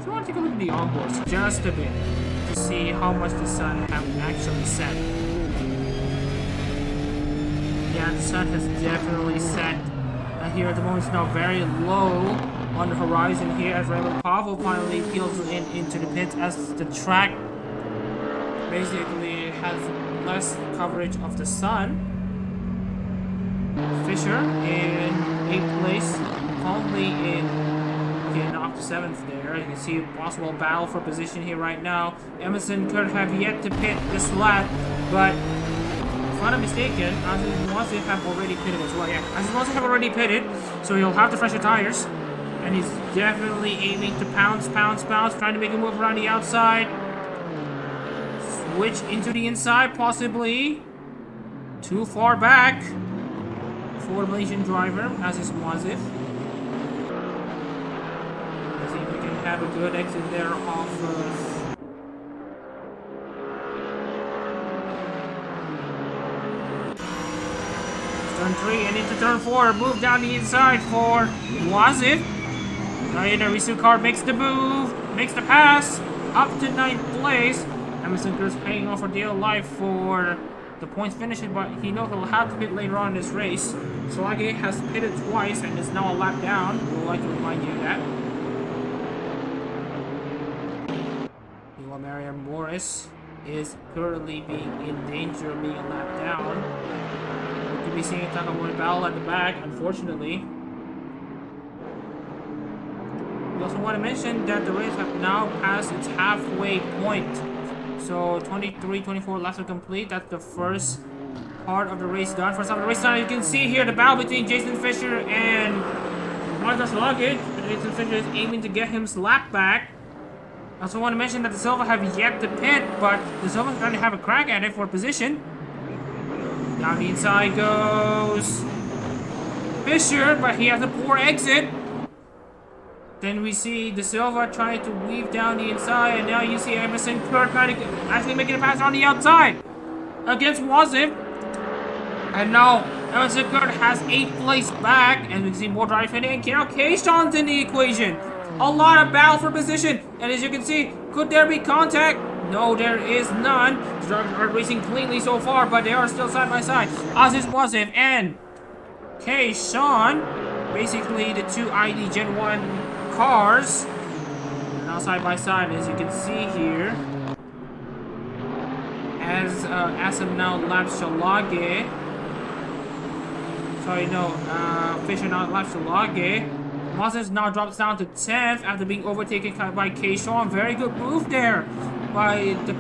So I want to take a look at the onboards just a bit to see how much the sun have actually set. Yeah, the sun has definitely set. Here at the moment, it's now very low on the horizon here as Raymond Pavel finally peels into the pits as the track basically has less coverage of the sun. Fisher in 8th place, calmly getting off to 7th there. You can see a possible battle for position here right now. Emerson could have yet to pit this lap, but if I'm not mistaken, Aziz wants to have already pitted as well. Yeah, Aziz wants to have already pitted, so he'll have to fresh the tires. And he's definitely aiming to pounce, trying to make a move around the outside. Switch into the inside, possibly. Too far back for the Malaysian driver, as is Wazif. Let's see if we can have a good exit there off of... Turn 3 and into turn 4. Move down the inside for Wazif. Risu car makes the move, makes the pass, up to 9th place. Emerson Cruz paying off for dear life for the points finishing, but he knows he'll have to pit later on in this race. Solage has pitted twice and is now a lap down. We'd like to remind you of that. Meanwhile, Mariam Morris is currently being in danger of being a lap down. We could be seeing Takamori battle at the back, unfortunately. We also want to mention that the race has now passed its halfway point. So 23-24 laps are complete. That's the first part of the race done. First half of the race done. You can see here the battle between Jason Fisher and Marcus Luggage. Jason Fisher is aiming to get his lap back. I also want to mention that the Silva have yet to pit, but the Silva is trying to have a crack at it for position. Down the inside goes Fisher, but he has a poor exit. Then we see the Silva trying to weave down the inside, and now you see Emerson Kurt actually making a pass on the outside against Wazif. And now Emerson Kurt has 8th place back, and we can see more drive hitting. And now Keishan's in the equation. A lot of battle for position, and as you can see, could there be contact? No, there is none. The drivers are racing cleanly so far, but they are still side by side. Aziz Wazif and Keishan, basically the two ID Gen 1 cars. And now side by side, as you can see here, as Asim now laps Shalage. Sorry, no, Fisher now laps Shalage. Moses now drops down to 10th after being overtaken by Keishan. Very good move there by the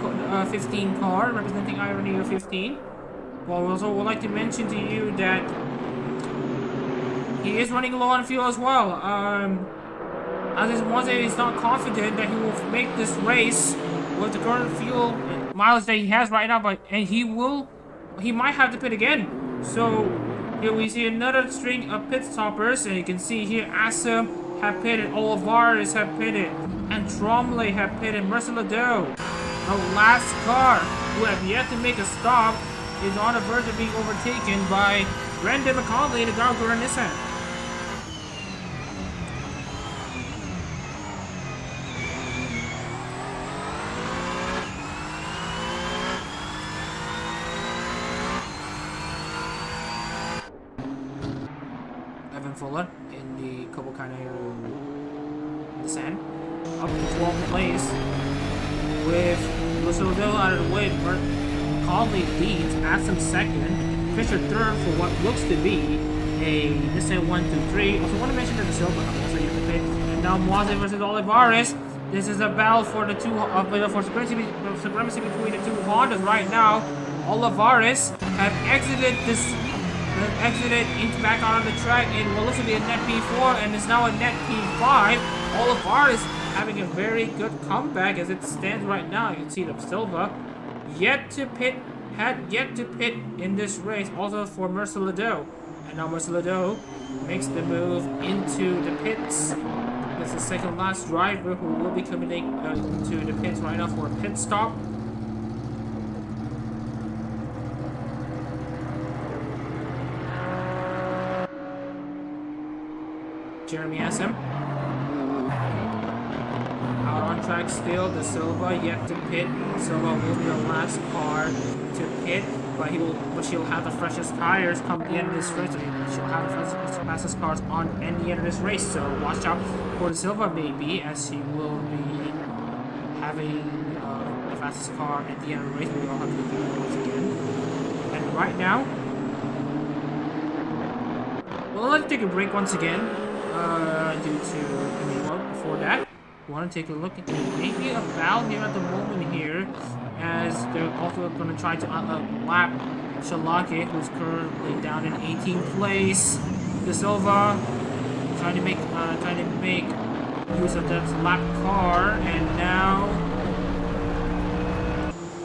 15 car, representing Irony 15. Well, we also would like to mention to you that he is running low on fuel as well. As Moses is not confident that he will make this race with the current fuel mileage that he has right now, and he might have to pit again. So here we see another string of pit stoppers, and you can see here Asim have pitted, Olivares have pitted, and Tromley have pitted. Mercelado, the last car who have yet to make a stop, is on the verge of being overtaken by Brendan McCauley, the Gauguin Nissan. Fuller in the Kobokanai Nissan up to 12th place with Lucille out of the way. Conley leads, Asim second, Fisher third for what looks to be a Nissan 1-2-3. Also want to mention that the Silva also you have to pit. And now Moise versus Olivares. This is a battle for the two for supremacy between the two Hondas right now. Olivares have exited into back on the track in what looks to be a net P4 and is now a net P5. Olivares having a very good comeback as it stands right now. You can see the Silva had yet to pit in this race, also for Mercelado. And now Mercelado makes the move into the pits. It's the second last driver who will be coming into the pits right now for a pit stop. Jeremy Asim out on track still. The Silva yet to pit. Silva will be the last car to pit, but she'll have the freshest tires come the end of this race. She'll have the fastest cars on the end of this race. So watch out for the Silva maybe, as she will be having the fastest car at the end of the race. We all have to do it once again. And right now, we'll let take a break once again. Due to before that, we want to take a look at maybe a battle here at the moment here, as they're also going to try to lap Shalake, who's currently down in 18th place. De Silva trying to make use of that lap car, and now.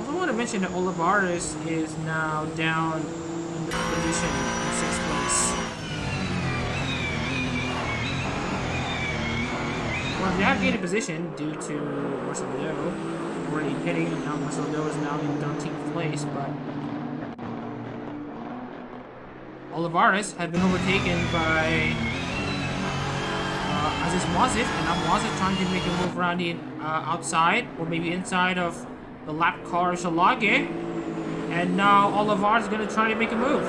I want to mention that Olivares is now down in the position in 6th place. Well, they have gained a position due to Marcelo already hitting. Now Marcelo is now in 13th place, but Olivares had been overtaken by Aziz Moazif, and now Moazif trying to make a move around the outside, or maybe inside of the lap car Shalage, and now Olivares is going to try to make a move.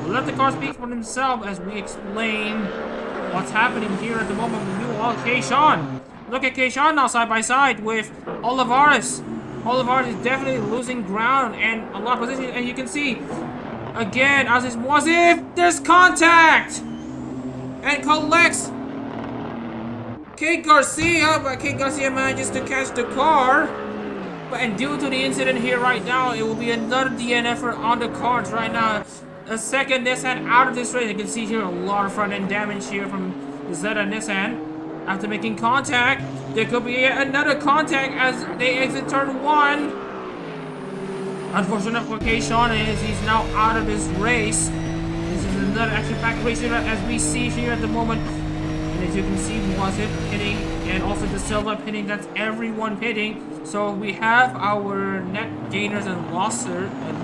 We'll let the car speak for himself as we explain what's happening here at the moment with you all. Keishan! Look at Keishan now side by side with Olivares. Olivares is definitely losing ground and a lot of position, and you can see again Aziz Moazif, there's contact! And collects Kate Garcia, but Kate Garcia manages to catch the car. And due to the incident here right now, it will be another DNF on the cards right now. A second Nissan out of this race. You can see here a lot of front end damage here from the Zeta Nissan. After making contact, there could be another contact as they exit turn 1. Unfortunate for Keishan is he's now out of this race. This is another action-packed race here as we see here at the moment. And as you can see, Moazif hitting and also the Silva hitting. That's everyone hitting. So we have our net gainers and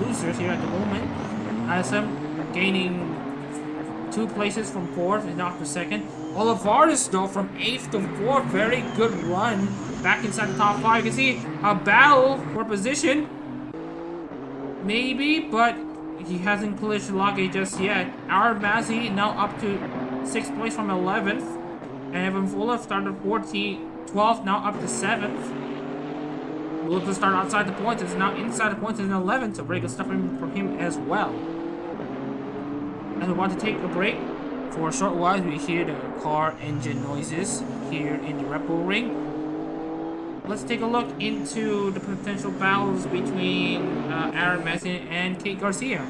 losers here at the moment. Asam gaining 2 places from 4th and not to 2nd. Olivares though from 8th to 4th. Very good run. Back inside the top 5. You can see a battle for position. Maybe, but he hasn't cleared Shalage just yet. Our Mazzy now up to 6th place from 11th. And Evan Fuller started 12th, now up to 7th. We'll look to start outside the points. It's now inside the points in 11th, so very good stuff from him as well. And we want to take a break for a short while. We hear the car engine noises here in the Repo Ring. Let's take a look into the potential battles between Adak-RMS and Kate Garcia.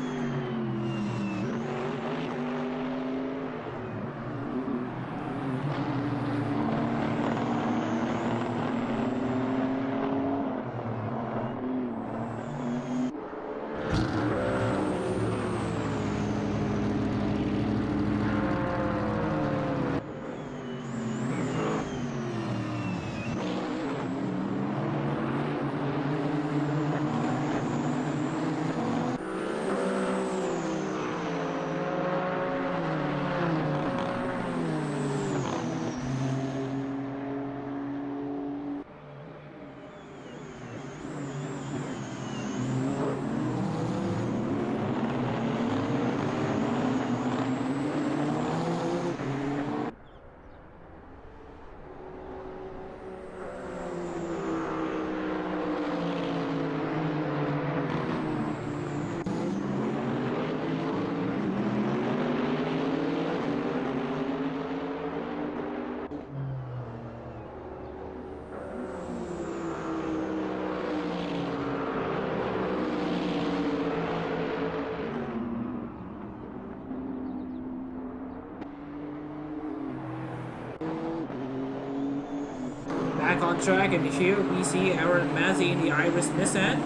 Back on track, and here we see our Mazzy in the Iris Nissan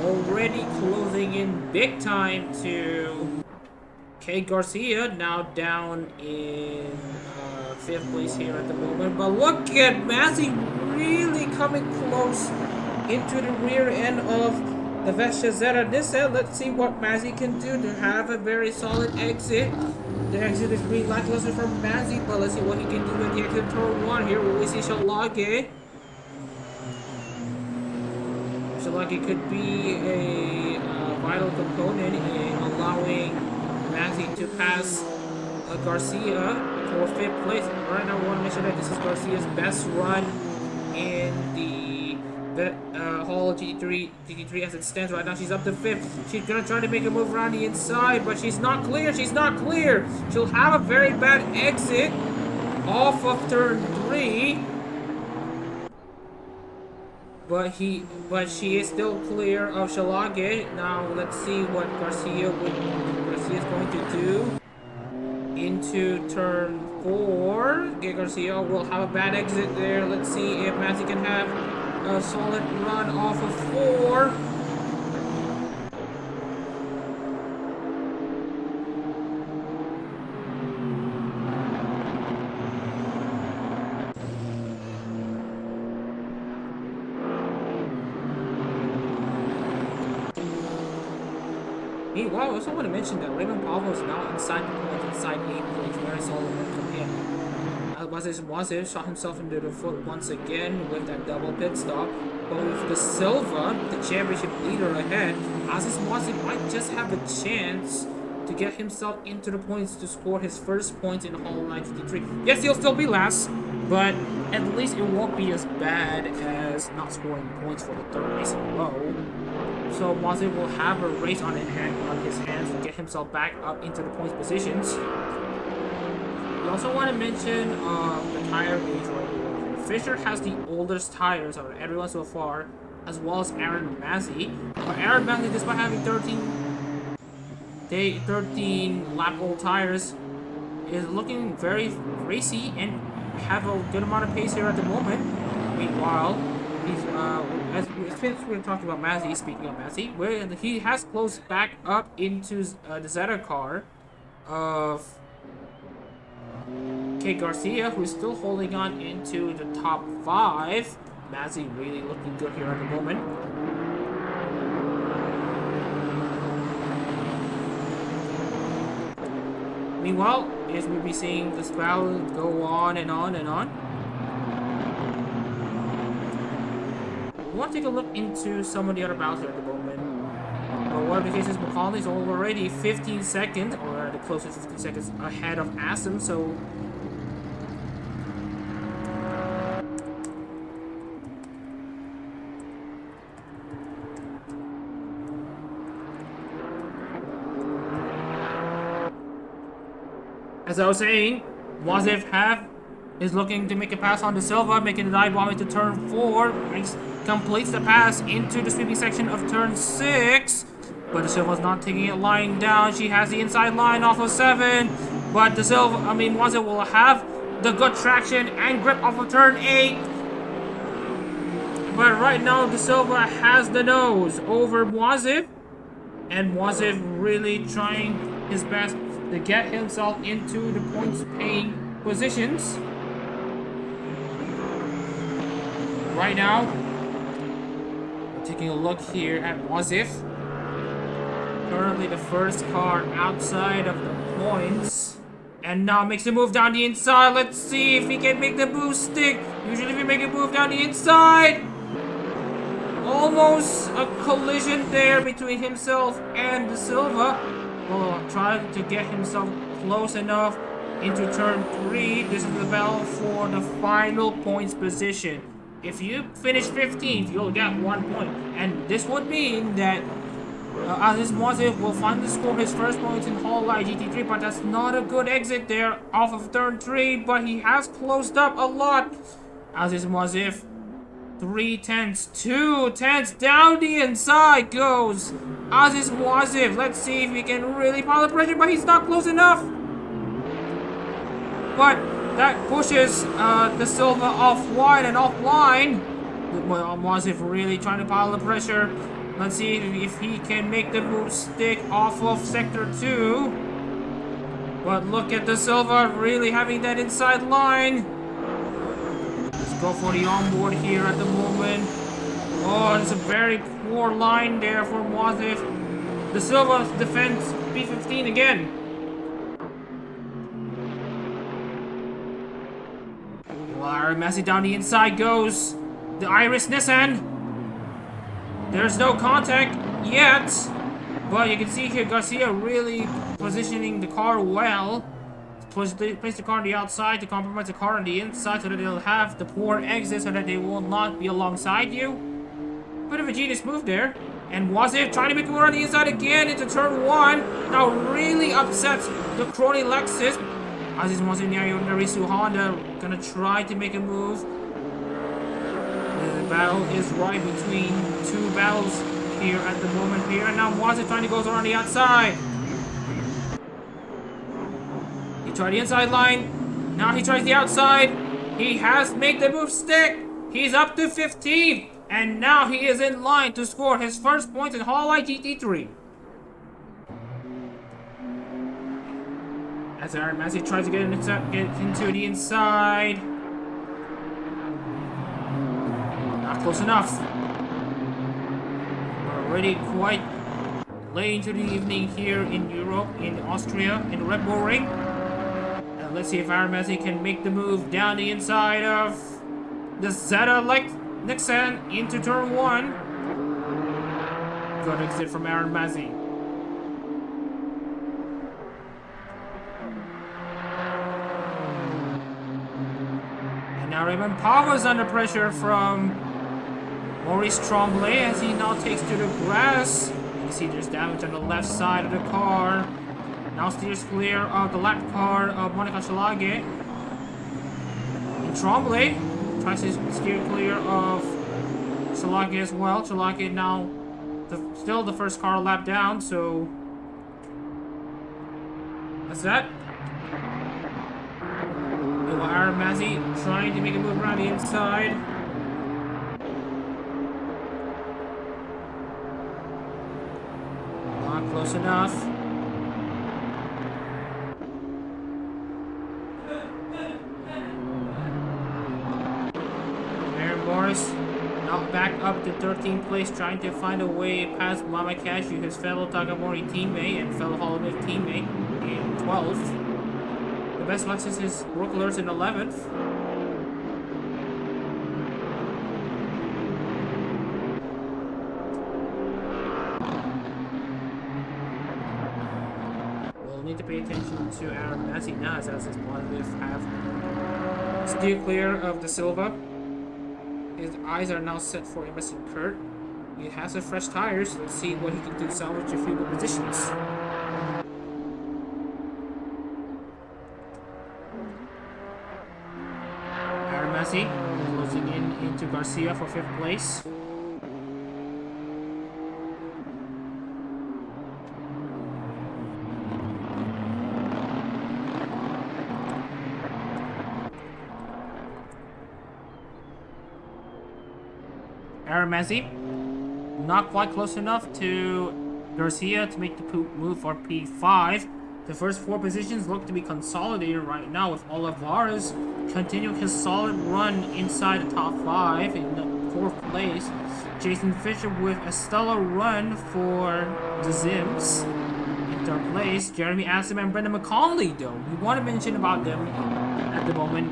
already closing in big time to Kate Garcia, now down in 5th place here at the moment. But look at Mazzy really coming close into the rear end of the Vestia Zeta Nissan. Let's see what Mazzy can do to have a very solid exit. The exit is pretty lackluster from Mazzy, but let's see what he can do at the exit turn 1 here. We see Shalage. Shalage could be a vital component in allowing Mazzy to pass Garcia for 5th place. Right now, I want to mention that this is Garcia's best run in the Hololive GT3 as it stands right now. She's up to 5th. She's gonna try to make a move around the inside, but she's not clear. She's not clear. She'll have a very bad exit off of turn 3. But she is still clear of Shalage. Now let's see what Garcia is going to do into turn 4. Garcia will have a bad exit there. Let's see if Mazzy can have a solid run off of 4. Meanwhile, I also want to mention that Raymond Pavlo is now inside the point, inside 8 points, very solid from him. Wazir shot himself into the foot once again with that double pit stop. But with the Silva, the championship leader ahead, Aziz Wazir might just have a chance to get himself into the points to score his first points in Hololive GT3. Yes, he'll still be last, but at least it won't be as bad as not scoring points for the 3rd race in a row. So Wazir will have a race on his hands to get himself back up into the points positions. We also want to mention the tire age right here. Fisher has the oldest tires out of everyone so far, as well as Aaron Mazzy. But Aaron Mazzy, despite having 13 lap old tires, is looking very racy and have a good amount of pace here at the moment. Meanwhile, he's since we're talking about Mazzy, speaking of Mazzy, where he has closed back up into the Zeta car of K. Garcia, who's still holding on into the top 5. Mazzy really looking good here at the moment. Meanwhile, as we'll be seeing this battle go on and on and on. We want to take a look into some of the other battles here at the moment. One of the cases, McCauley's already 15 seconds, or the closest 15 seconds ahead of Aston, so as I was saying, Wazir is looking to make a pass on to Silva, making the dive bomb into turn 4. Completes the pass into the sweeping section of turn 6. But the Silva's not taking it lying down. She has the inside line off of 7. But the Wazir will have the good traction and grip off of turn 8. But right now, the Silva has the nose over Wazir. And Wazir really trying his best to get himself into the points-paying positions. Right now, we're taking a look here at Wazir. Currently the first car outside of the points. And now makes a move down the inside. Let's see if he can make the move stick. Usually if you make a move down the inside. Almost a collision there between himself and the Silva. Well, trying to get himself close enough into turn 3. This is the battle for the final points position. If you finish 15th, you'll get 1 point. And this would mean that Aziz Wazir will finally score his first points in Hololive GT3, but that's not a good exit there off of turn 3, but he has closed up a lot. Aziz Wazir, 3 tenths, 2 tenths, down the inside goes Aziz Wazir. Let's see if he can really pile the pressure, but he's not close enough. But that pushes the Silva off wide and offline. Wazir really trying to pile the pressure. Let's see if he can make the move stick off of sector 2. But look at the Silva really having that inside line. Let's go for the onboard here at the moment. Oh, it's a very poor line there for Wazir. The Silva defends P15 again. Well, Messi down the inside goes the Iris Nissan. There's no contact yet, but you can see here Garcia really positioning the car well. Place the car on the outside to compromise the car on the inside so that they'll have the poor exit so that they will not be alongside you. Bit of a genius move there. And Wazir trying to make a move on the inside again into turn 1. Now really upsets the Kronii Lexus. Aziz Wazir and Narisu Honda gonna try to make a move. The battle is right between 2 battles here at the moment here. And now Wazir trying to go around the outside. He tried the inside line. Now he tries the outside. He has made the move stick. He's up to 15. And now he is in line to score his first points in Hololive GT3. As he tries to get into the inside. Not close enough. We're already quite late into the evening here in Europe, in Austria, in the Red Bull Ring. And let's see if RMS can make the move down the inside of the Assetto Lexus into turn 1. Good exit from RMS. Now Raymond Powers under pressure from Maurice Tremblay as he now takes to the grass. You can see there's damage on the left side of the car. Now steers clear of the lap car of Monica Chalage. And Tremblay tries to steer clear of Chalage as well. Chalage now still the first car lap down, so that's that. RMS trying to make a move around the inside. Not close enough. Aaron Morris now back up to 13th place, trying to find a way past Mama Cashew, his fellow Takamori teammate and fellow Hololive teammate, in 12th. The best Lexus is Brooke Lurs in 11th. We'll need to pay attention to Aaron Massey now, as his positive have steer clear of the Silva. His eyes are now set for Emerson Kurt. He has some fresh tires. Let's see what he can do to salvage a few more positions. Closing in into Garcia for 5th place. RMS not quite close enough to Garcia to make the move for P5. The first 4 positions look to be consolidated right now, with Olivares continuing his solid run inside the top 5 in the 4th place. Jason Fisher with a stellar run for the Zims in 3rd place. Jeremy Aston and Brendan McConley, though, we want to mention about them at the moment.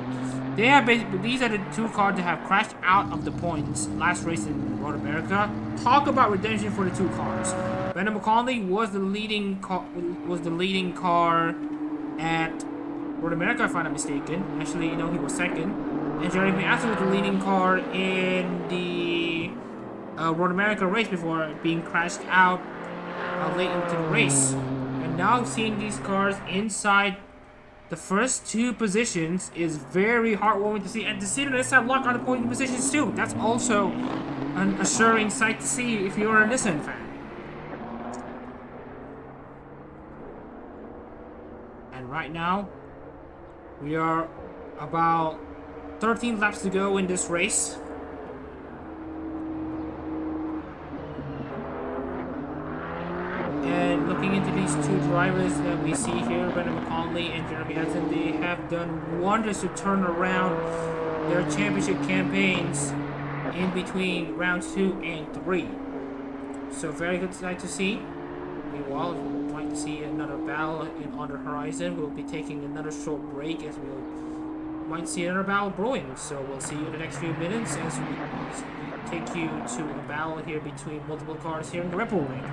They have these are the 2 cars that have crashed out of the points last race in Road America. Talk about redemption for the 2 cars. Brendan McConley was the leading car at Road America, if I'm not mistaken. Actually, he was 2nd. And Jeremy Aston was the leading car in the Road America race before being crashed out late into the race. And now seeing these cars inside the first 2 positions is very heartwarming to see. And to see the Nissan lock on the point positions too. That's also an assuring sight to see if you're a Nissan fan. And right now, we are about 13 laps to go in this race. And looking into these 2 drivers that we see here, Brendan McConley and Jeremy Hudson, they have done wonders to turn around their championship campaigns in between rounds 2 and 3. So very good sight to see. Meanwhile, we might see another battle on the horizon. We'll be taking another short break as we might see another battle brewing. So we'll see you in the next few minutes as we take you to a battle here between multiple cars here in the Red Bull Ring.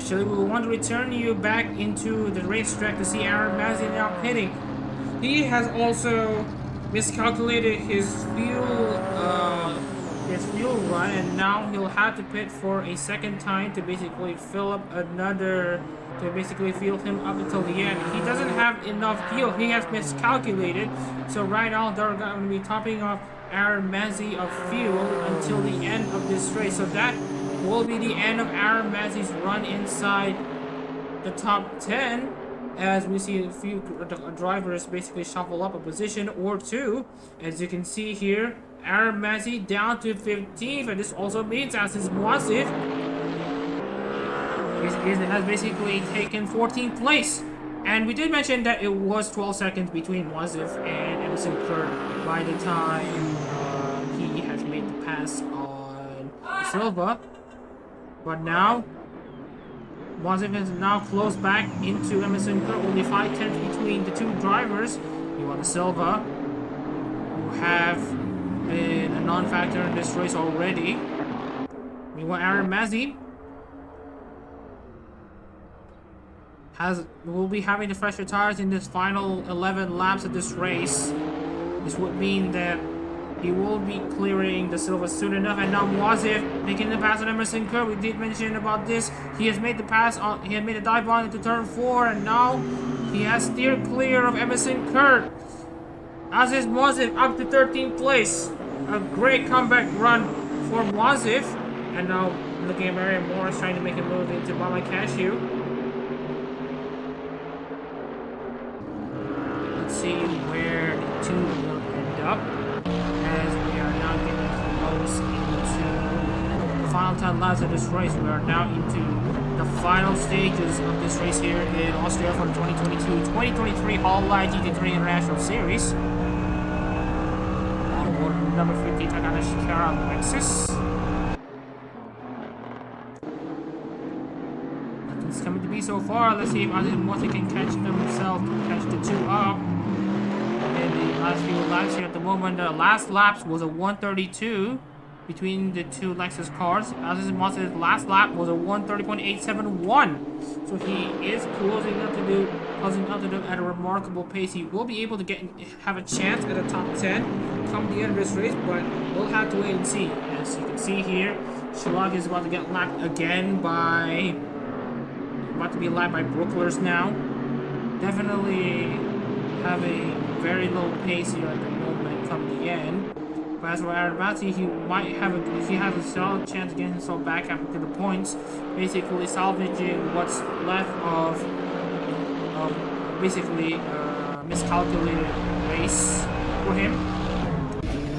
Actually, we want to return you back into the racetrack to see Aaron Mazzi now pitting. He has also miscalculated his fuel run, and now he'll have to pit for a second time to basically fill up another, to basically fuel him up until the end. He doesn't have enough fuel. He has miscalculated. So right now they're going to be topping off Aaron Mazzi of fuel until the end of this race. So that will be the end of Aaron Mazzi's run inside the top 10, as we see a few drivers basically shuffle up a position or two. As you can see here, Aaron Mazzi down to 15th, and this also means Aziz Moazif has basically taken 14th place. And we did mention that it was 12 seconds between Moazif and Emerson Kerr by the time he has made the pass on Silva. But now, Moazif has now closed back into Emerson Kerr, only 5/10 between the two drivers. You want the Silva, who have been a non-factor in this race already. Meanwhile, Aaron Mazzi will be having the fresher tires in this final 11 laps of this race. This would mean that he will be clearing the Silva soon enough. And now Moazif making the pass on Emerson Kerr. We did mention about this. He has made the pass on. He had made a dive on into turn 4, and now he has steered clear of Emerson Kerr. Aziz Moazif up to 13th place. A great comeback run for Moazif. And now looking at Marion Morris trying to make a move into Bama Cashew. Let's see where the two will end up, as we are now getting close into the final 10 laps of this race. We are now into the final stages of this race here in Austria for the 2022-2023 Hololive GT3 International Series. Number 50, Adak-RMS Lexus. Nothing's coming to be so far. Let's see if Aziz can catch himself, catch the two up in the last few laps here at the moment. The last laps was a 132 between the two Lexus cars. Aziz Moazif's last lap was a 130.871. So he is closing up to do at a remarkable pace. He will be able to have a chance at a top 10 come the end of this race, but we'll have to wait and see. As you can see here, Schlag is about to get lapped again by Brooklers now. Definitely have a very low pace here at the moment come the end. But as for Aaron Mazzi, he might have if he has a solid chance of getting himself back up to the points, basically salvaging what's left of miscalculated race for him.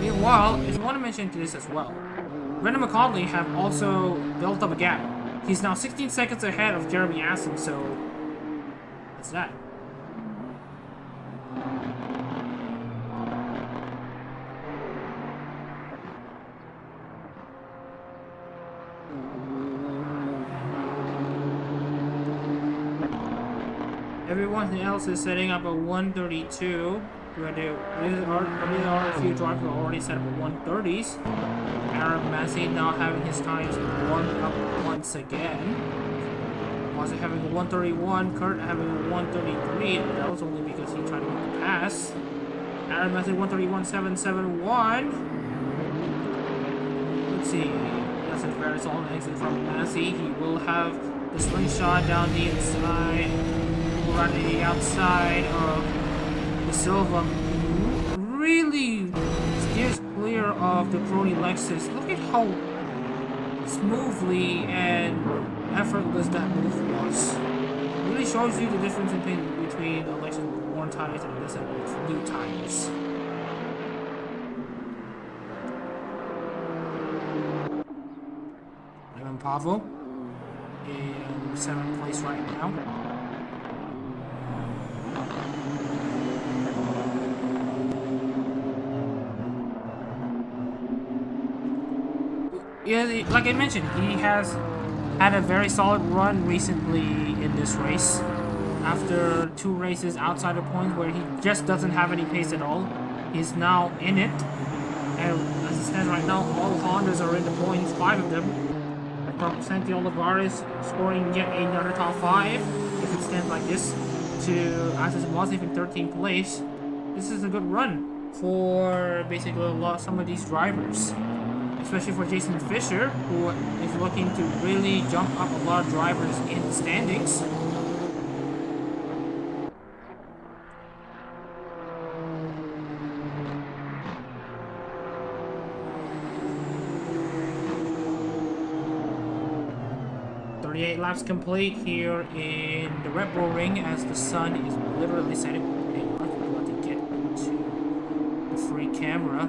Meanwhile, I just want to mention to this as well, Brendan McCauley have also built up a gap. He's now 16 seconds ahead of Jeremy Aston, so that's that. Everyone else is setting up a 132. There are a few drivers who already set up a 130s. Aaron Mazzi now having his times warmed up once again. Also having a 131, Kurt having a 133. That was only because he tried to make the pass. Aaron Mazzi 131.771. Let's see. That's a very solid exit from Mazzi. He will have the slingshot down the inside. On the outside of the Silva, really steers clear of the Kronii Lexus. Look at how smoothly and effortless that move was. It really shows you the difference between a Lexus with worn tires and this with new tires. Ivan Pavel in 7th place right now. Yeah, like I mentioned, he has had a very solid run recently in this race. After 2 races outside the points where he just doesn't have any pace at all, he's now in it. And as it stands right now, all Hondas are in the points, 5 of them. from Santi Olivares scoring yet another top 5 if it stands like this to Aziz Mosif in 13th place. This is a good run for basically some of these drivers, especially for Jason Fisher, who is looking to really jump up a lot of drivers in the standings. Laps complete here in the Red Bull Ring as the sun is literally setting. We're about to get into the free camera.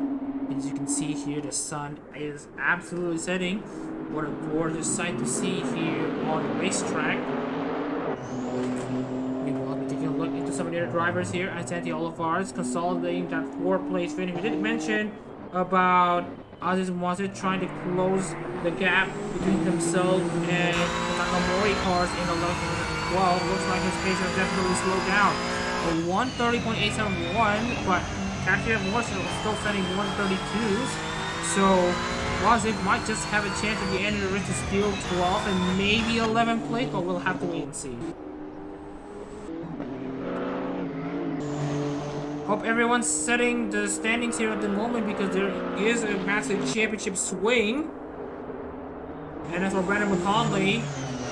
As you can see here, the sun is absolutely setting. What a gorgeous sight to see here on the racetrack. Meanwhile, we're taking a look into some of the other drivers here as Santi Olivares consolidating that 4th place finish. We did mention about Aziz Mosif trying to close the gap between themselves and the Nakamori cars in 11th and 12th. Looks like his pace has definitely slowed down. A 1:30.871, but Kashia Morse is still setting 1:32s. So Mosif might just have a chance at the end of the race to steal 12th and maybe 11th place, but we'll have to wait and see. Hope everyone's setting the standings here at the moment because there is a massive championship swing. And as for Brandon McCauley,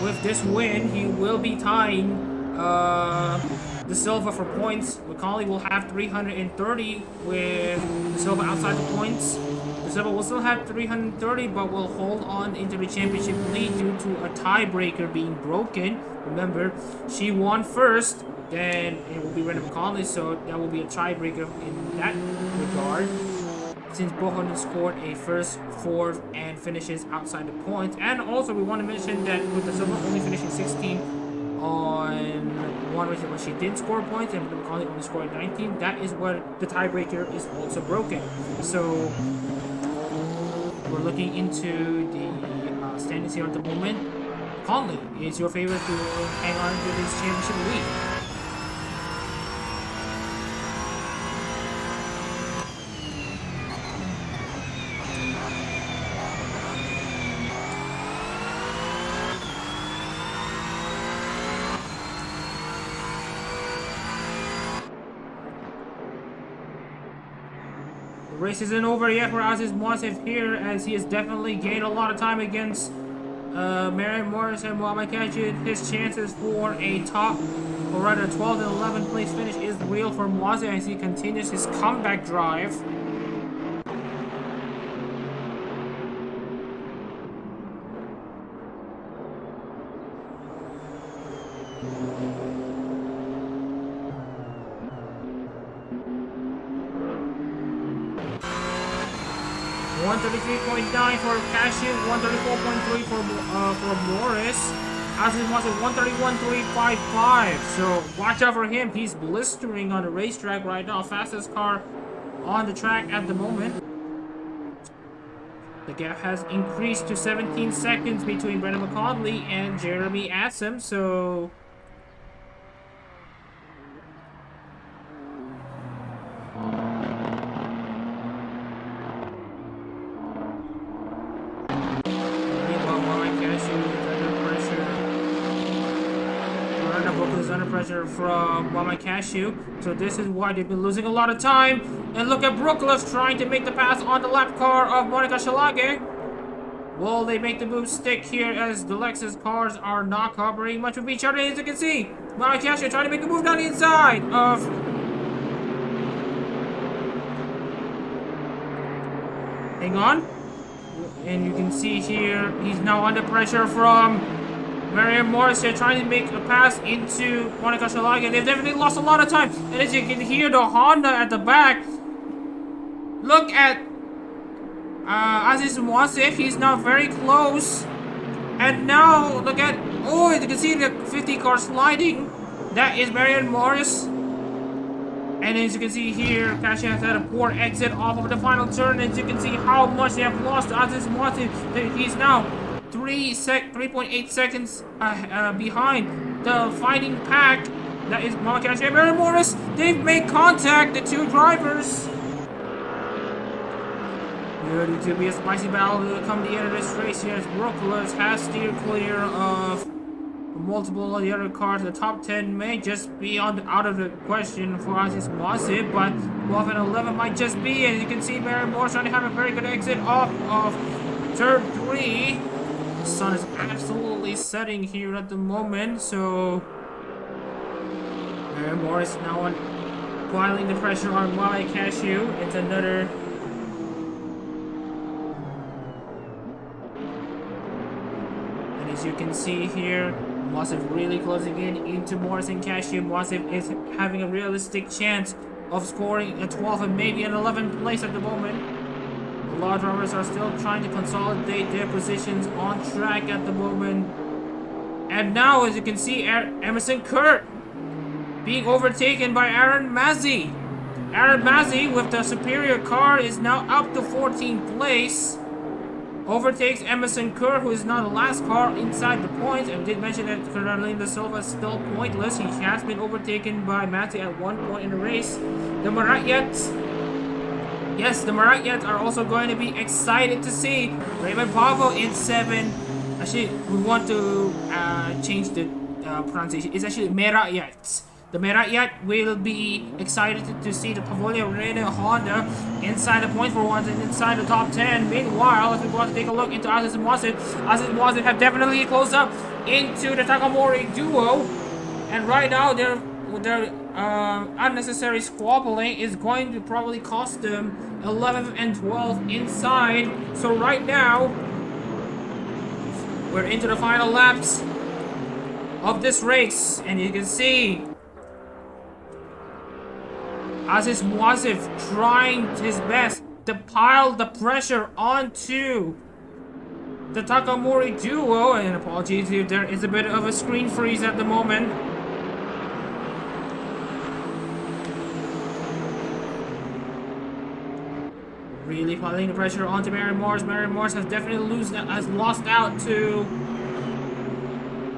with this win, he will be tying the Silva for points. McCauley will have 330 with the Silva outside the points. The Silva will still have 330, but will hold on into the championship lead due to a tiebreaker being broken. Remember, she won first. Then it will be Brandon McCauley, so that will be a tiebreaker in that regard. Since both of them scored a 1st, 4th, and finishes outside the points. And also, we want to mention that with the Silva only finishing 16 on one race where she didn't score points, and Brandon McCauley only scored 19, that is where the tiebreaker is also broken. So, we're looking into the standings here at the moment. McCauley is your favorite to hang on to this championship lead. The race isn't over yet for Aziz Mosif here, as he has definitely gained a lot of time against Marion Morris and Muhammad Kajid. His chances for a top, or rather 12th and 11th place finish is real for Mosif as he continues his comeback drive. $133.9 for Cashew, 134.3 for Morris. Aziz Mosif 131.355. So watch out for him. He's blistering on the racetrack right now. Fastest car on the track at the moment. The gap has increased to 17 seconds between Brandon McCauley and Jeremy Assam. So from Wama Cashew. So this is why they've been losing a lot of time. And look at Brookless trying to make the pass on the lap car of Monica Shalage. Will they make the move stick here as the Lexus cars are not cooperating much with each other, as you can see. Wama Cashew trying to make a move down the inside of... Hang on. And you can see here, he's now under pressure from Marion Morris here trying to make a pass into Monica Shalage. They've definitely lost a lot of time. And as you can hear the Honda at the back, look at Aziz Mosif. He's now very close. And now look at, oh, you can see the 50 car sliding. That is Marion Morris. And as you can see here, Cashin has had a poor exit off of the final turn. As you can see how much they have lost to Aziz Mosif. He's now 3.8 seconds behind the fighting pack. That is Marquez and Marion Morris. They've made contact, the two drivers. Going to be a spicy battle to come the end of this race here as Brooklyn has steered clear of multiple of the other cars. The top 10 may just be out of the question for us. It's Wasip, but 12 and 11 might just be. As you can see, Mary Moore's trying to have a very good exit off of turn 3. The sun is absolutely setting here at the moment, so Mary Moore is now piling the pressure on Wally Cashew. It's another. And as you can see here, Wasif really closing in into Morris and Cashew. Wasif is having a realistic chance of scoring a 12 and maybe an 11th place at the moment. A lot of drivers are still trying to consolidate their positions on track at the moment. And now, as you can see, Emerson Kurt being overtaken by Aaron Mazzi. Aaron Mazzi, with the superior car, is now up to 14th place. Overtakes Emerson Kerr, who is now the last car inside the points. And did mention that Kronii Silva is still pointless. He has been overtaken by Matty at one point in the race. The Maratyats, yes, the Maratyats are also going to be excited to see Raymond Pavo in 7. Actually, we want to change the pronunciation. It's actually Maratyats. The Meratyat will be excited to see the Pavolia Renault Honda inside the point for once and inside the top 10. Meanwhile, if we want to take a look into Aziz and Wasif have definitely closed up into the Takamori duo. And right now, their unnecessary squabbling is going to probably cost them 11th and 12th inside. So right now, we're into the final laps of this race. And you can see Aziz Wasif trying his best to pile the pressure onto the Takamori duo. And apologies if there is a bit of a screen freeze at the moment. Really piling the pressure onto Mary Morse. Mary Morse has definitely lost out to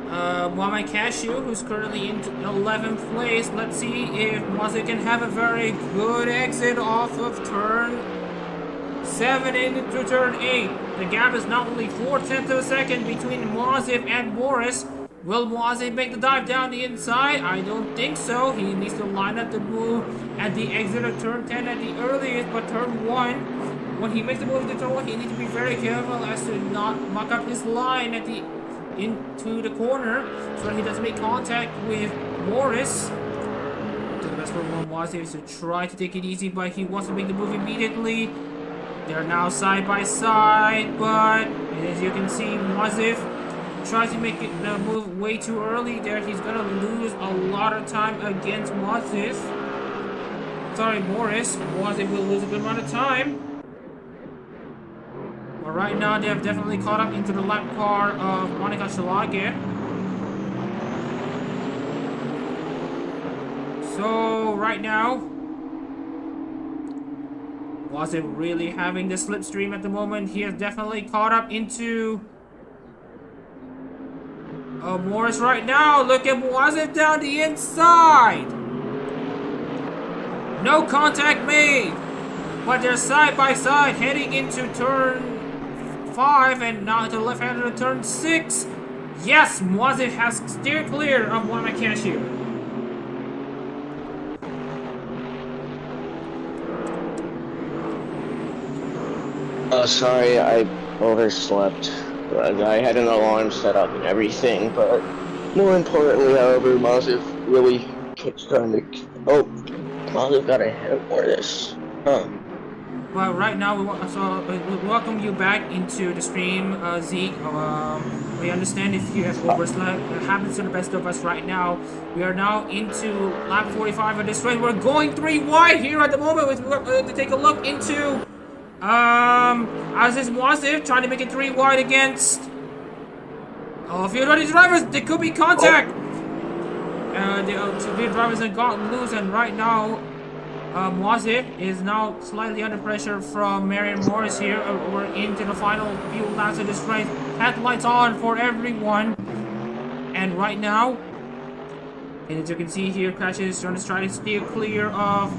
Muhammad Cashew, who's currently in 11th place. Let's see if Mwazif can have a very good exit off of turn 7 into turn 8. The gap is not only 4/10 of a second between Mwazif and Morris. Will Mwazif make the dive down the inside? I don't think so. He needs to line up the move at the exit of turn 10 at the earliest, but turn 1, when he makes the move to turn 1, he needs to be very careful as to not muck up his line at the into the corner so that he doesn't make contact with Morris. So the best for Mwazif is to try to take it easy, but he wants to make the move immediately. They're now side by side, but as you can see, Mwazif tries to make the move way too early there. He's gonna lose a lot of time against Mwazif. Sorry, Morris. Mwazif will lose a good amount of time. But right now, they have definitely caught up into the lap car of Monica Shalage. So, right now, Mwazif really having the slipstream at the moment. He has definitely caught up into Morris right now. Look at Mwazif down the inside. No contact made. But they're side by side heading into turn 5 and now to the left hand of turn 6. Yes, Mwazif has steered clear of Muhammad Cashew. Oh, sorry, I overslept. I had an alarm set up and everything, but more importantly, however, Mwazif really keeps trying to. Oh, Mwazif got ahead of this. Huh. Well, right now we welcome you back into the stream, Zeke. We understand if you have overslept. It happens to the best of us right now. We are now into lap 45 of this race. We're going 3 wide here at the moment. We're going to take a look into Aziz Mwazif trying to make it 3 wide against a few of these drivers. There could be contact. The drivers have gotten loose, and right now Mwazif is now slightly under pressure from Marion Morris here. We're into the final few laps of this race. Headlights on for everyone. And right now, as you can see here, Crash is trying to steer clear of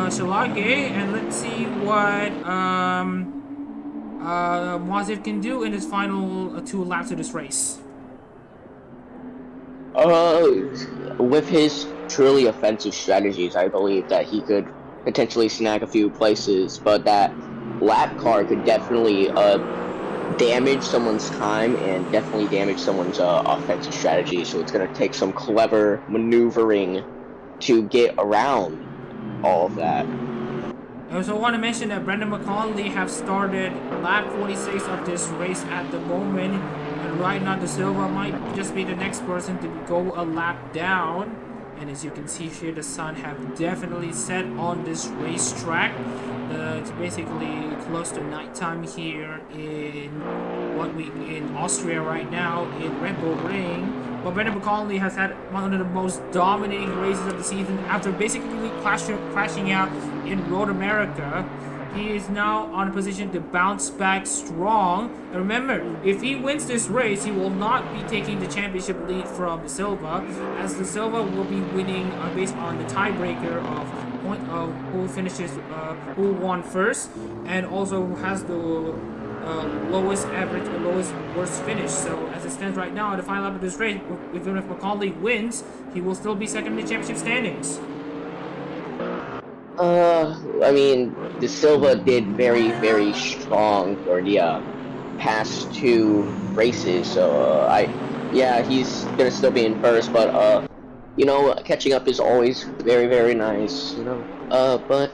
Shalage. And let's see what Moazir can do in his final 2 laps of this race. With his truly offensive strategies, I believe that he could potentially snag a few places, but that lap car could definitely damage someone's time and definitely damage someone's offensive strategy. So it's going to take some clever maneuvering to get around all of that. I also want to mention that Brendan McConley have started lap 46 of this race at the moment, and right now the Silva might just be the next person to go a lap down. And as you can see here, the sun have definitely set on this racetrack. It's basically close to nighttime here in Austria right now in Red Bull Ring. But Brendan McConley has had one of the most dominating races of the season after basically crashing out in Road America. He is now on a position to bounce back strong. And remember, if he wins this race, he will not be taking the championship lead from the Silva, as the Silva will be winning based on the tiebreaker of point of who won first, and also who has the lowest average or lowest worst finish. So as it stands right now, at the final lap of this race, even if McConley wins, he will still be second in the championship standings. I mean, the Silva did very, very strong for the past 2 races, so yeah, he's gonna still be in first, but you know, catching up is always very, very nice, you know. But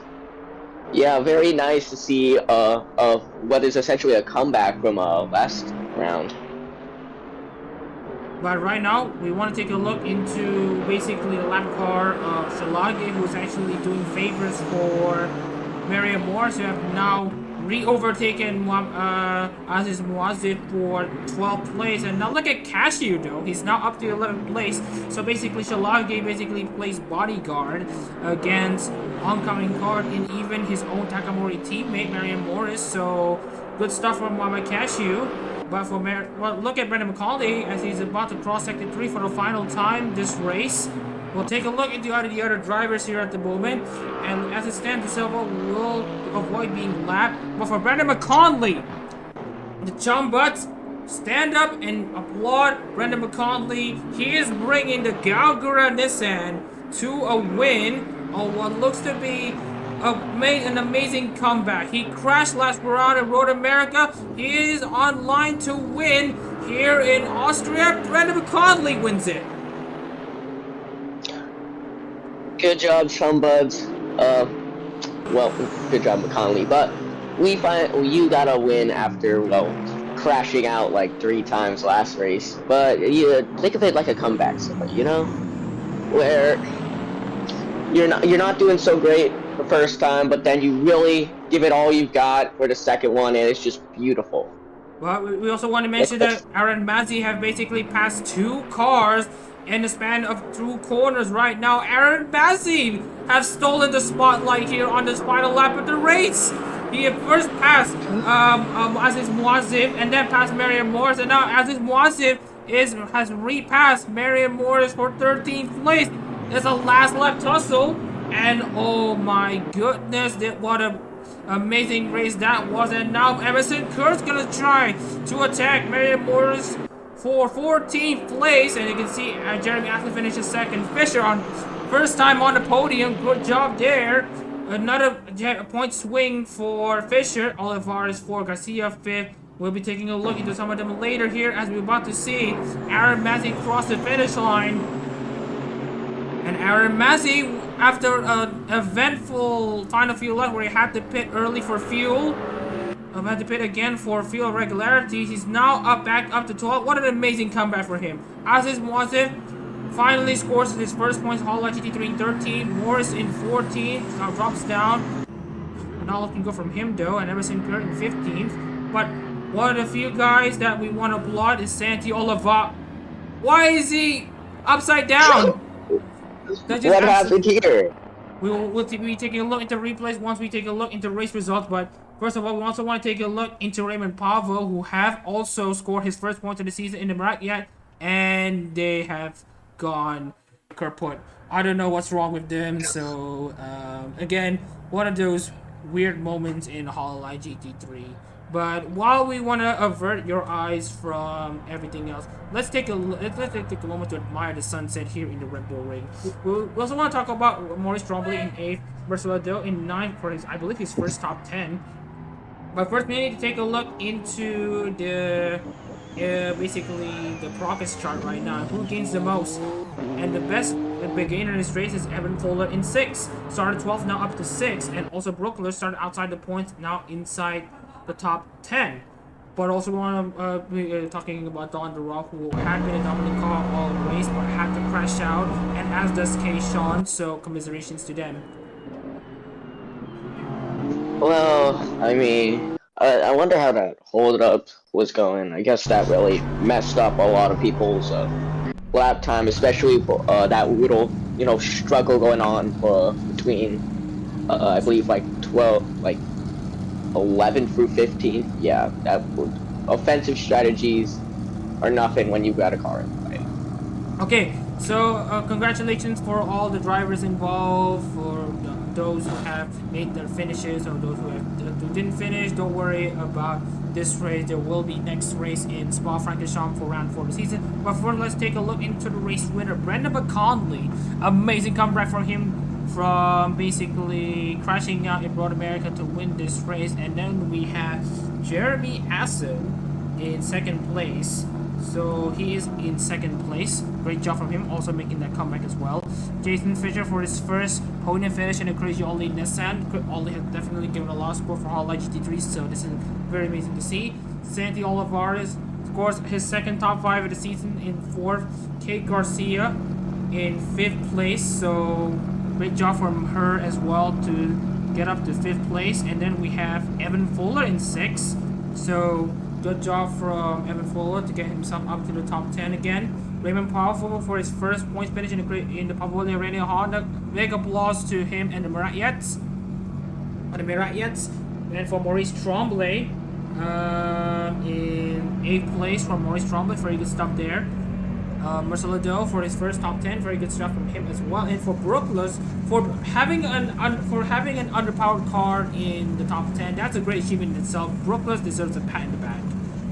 yeah, very nice to see what is essentially a comeback from last round. But right now, we want to take a look into basically the lap car of Shalagi, who's actually doing favors for Maria Morris, who have now re-overtaken Aziz Muazzez for 12th place. And now look at Cashew, though. He's now up to 11th place. So basically, Shalagi basically plays bodyguard against oncoming car and even his own Takamori teammate, Marian Morris. So good stuff from Mama Cashew. But for well, look at Brendan McCauley as he's about to cross sector 3 for the final time this race. We'll take a look into the other drivers here at the moment. And as it stands, the Silva will avoid being lapped. But for Brendan McConley, the chum butts, stand up and applaud Brendan McConley. He is bringing the Galgura Nissan to a win on what looks to be made an amazing comeback. He crashed last round in Road America. He is on line to win here in Austria. Brendan McConley wins it. Good job, Chumbuds. Well, good job, McConley. But you got a win after, well, crashing out like 3 times last race. But you think of it like a comeback, you know, where you're not doing so great the first time, but then you really give it all you've got for the second one, and it's just beautiful. Well, we also want to mention that Aaron Mazzi have basically passed 2 cars in the span of 2 corners right now. Aaron Mazzi have stolen the spotlight here on this final lap of the race. He had first passed Aziz Muazzez and then passed Marian Morris, and now Aziz Muazzez has repassed Marian Morris for 13th place. It's a last lap tussle. And oh my goodness, what a amazing race that was. And now Emerson Kurt's gonna try to attack Marian Morris for 14th place. And you can see Jeremy Astley finishes second. Fisher on first time on the podium. Good job there. Another point swing for Fisher. Olivares for Garcia 5th. We'll be taking a look into some of them later here as we're about to see Aaron Mazzi cross the finish line. And Aaron Mazzi, after an eventful final few laps where he had to pit early for fuel, had to pit again for fuel regularity, he's now back up to 12th. What an amazing comeback for him. Aziz Muazzez finally scores his first points. Hololive GT3 in 13th, Morris in 14th, now drops down. Not looking good from him though, and Emerson Kurt in 15th. But one of the few guys that we want to applaud is Santi Oliva. Why is he upside down? What happened here? We'll be taking a look into replays once we take a look into race results. But first of all, we also want to take a look into Raymond Pavo, who have also scored his first point of the season in the bracket, and they have gone kaput. I don't know what's wrong with them. So again, one of those weird moments in Hololive GT3. But while we want to avert your eyes from everything else, let's take a moment to admire the sunset here in the Red Bull Ring. We also want to talk about Maurice Trombley in 8th, Barcelona in 9th for his, I believe, his first top 10. But first, we need to take a look into the basically the progress chart right now. Who gains the most? And the best beginner in this race is Evan Fuller in 6th. Started 12th, now up to 6th. And also Brookler started outside the points, now inside the top 10. But also we want to be talking about Don DeRock, who had been a dominant car all race, but had to crash out, and as does K. Sean, so commiserations to them. Well, I mean, I wonder how that hold up was going. I guess that really messed up a lot of people's lap time, especially that little, struggle going on between, I believe, like 12, like 11 through 15. Yeah, offensive strategies are nothing when you've got a car in play. Okay, so congratulations for all the drivers involved, for those who have made their finishes, or those who didn't finish. Don't worry about this race. There will be next race in Spa-Francorchamps for round 4 of the season. But first, let's take a look into the race winner, Brendan McConley. Amazing comeback from him, from basically crashing out in Broad America to win this race. And then we have Jeremy Assen in 2nd place. So he is in 2nd place. Great job from him, also making that comeback as well. Jason Fisher for his first podium finish in a Crazy Ollie Nissan. Ollie has definitely given a lot of score for Hololive GT3, so this is very amazing to see. Santi Olivares scores his 2nd top 5 of the season in 4th. Kate Garcia in 5th place, so great job from her as well to get up to 5th place. And then we have Evan Fuller in 6th, so good job from Evan Fuller to get himself up to the top 10 again. Raymond Powerful for his first points finish in the Pavoli Arena Honda. Big applause to him and the Marayettes. And for Maurice Trombley in 8th place from Maurice Trombley, very good stuff there. Marcelo Doe for his first top 10, very good stuff from him as well. And for Brookless, for having an underpowered car in the top 10, that's a great achievement in itself. Brookless deserves a pat in the back.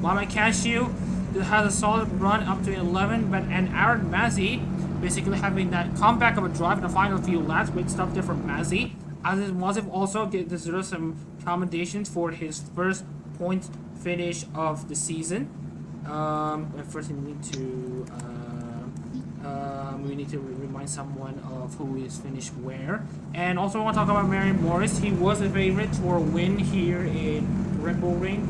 Mama Cashew has a solid run up to 11, and Aaron Mazzi basically having that comeback of a drive in the final few laps. Great stuff there from Mazzi. Aziz Wazif also deserves some commendations for his first point finish of the season. First we need to remind someone of who is finished where. And also I want to talk about Mary Morris. He was a favorite for a win here in Red Bull Ring.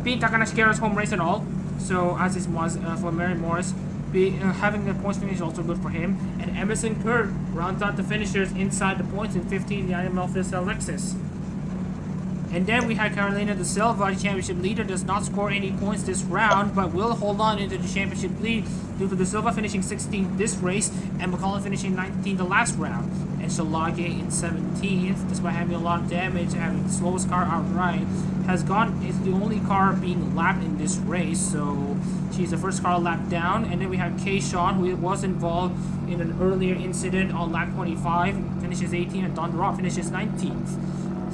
Being Takanashi Kiara's home race and all. So as it was for Mary Morris, having the points finish is also good for him. And Emerson Kurt rounds out the finishers inside the points in 15, the IML Lexus. And then we had Carolina De Silva, the championship leader, does not score any points this round, but will hold on into the championship lead due to De Silva finishing 16th this race and McCollum finishing 19th the last round. And Shalage in 17th, despite having a lot of damage, having the slowest car outright, is the only car being lapped in this race, so she's the first car lapped down. And then we have Kay Sean, who was involved in an earlier incident on lap 25, finishes 18th, and Don DeRock finishes 19th.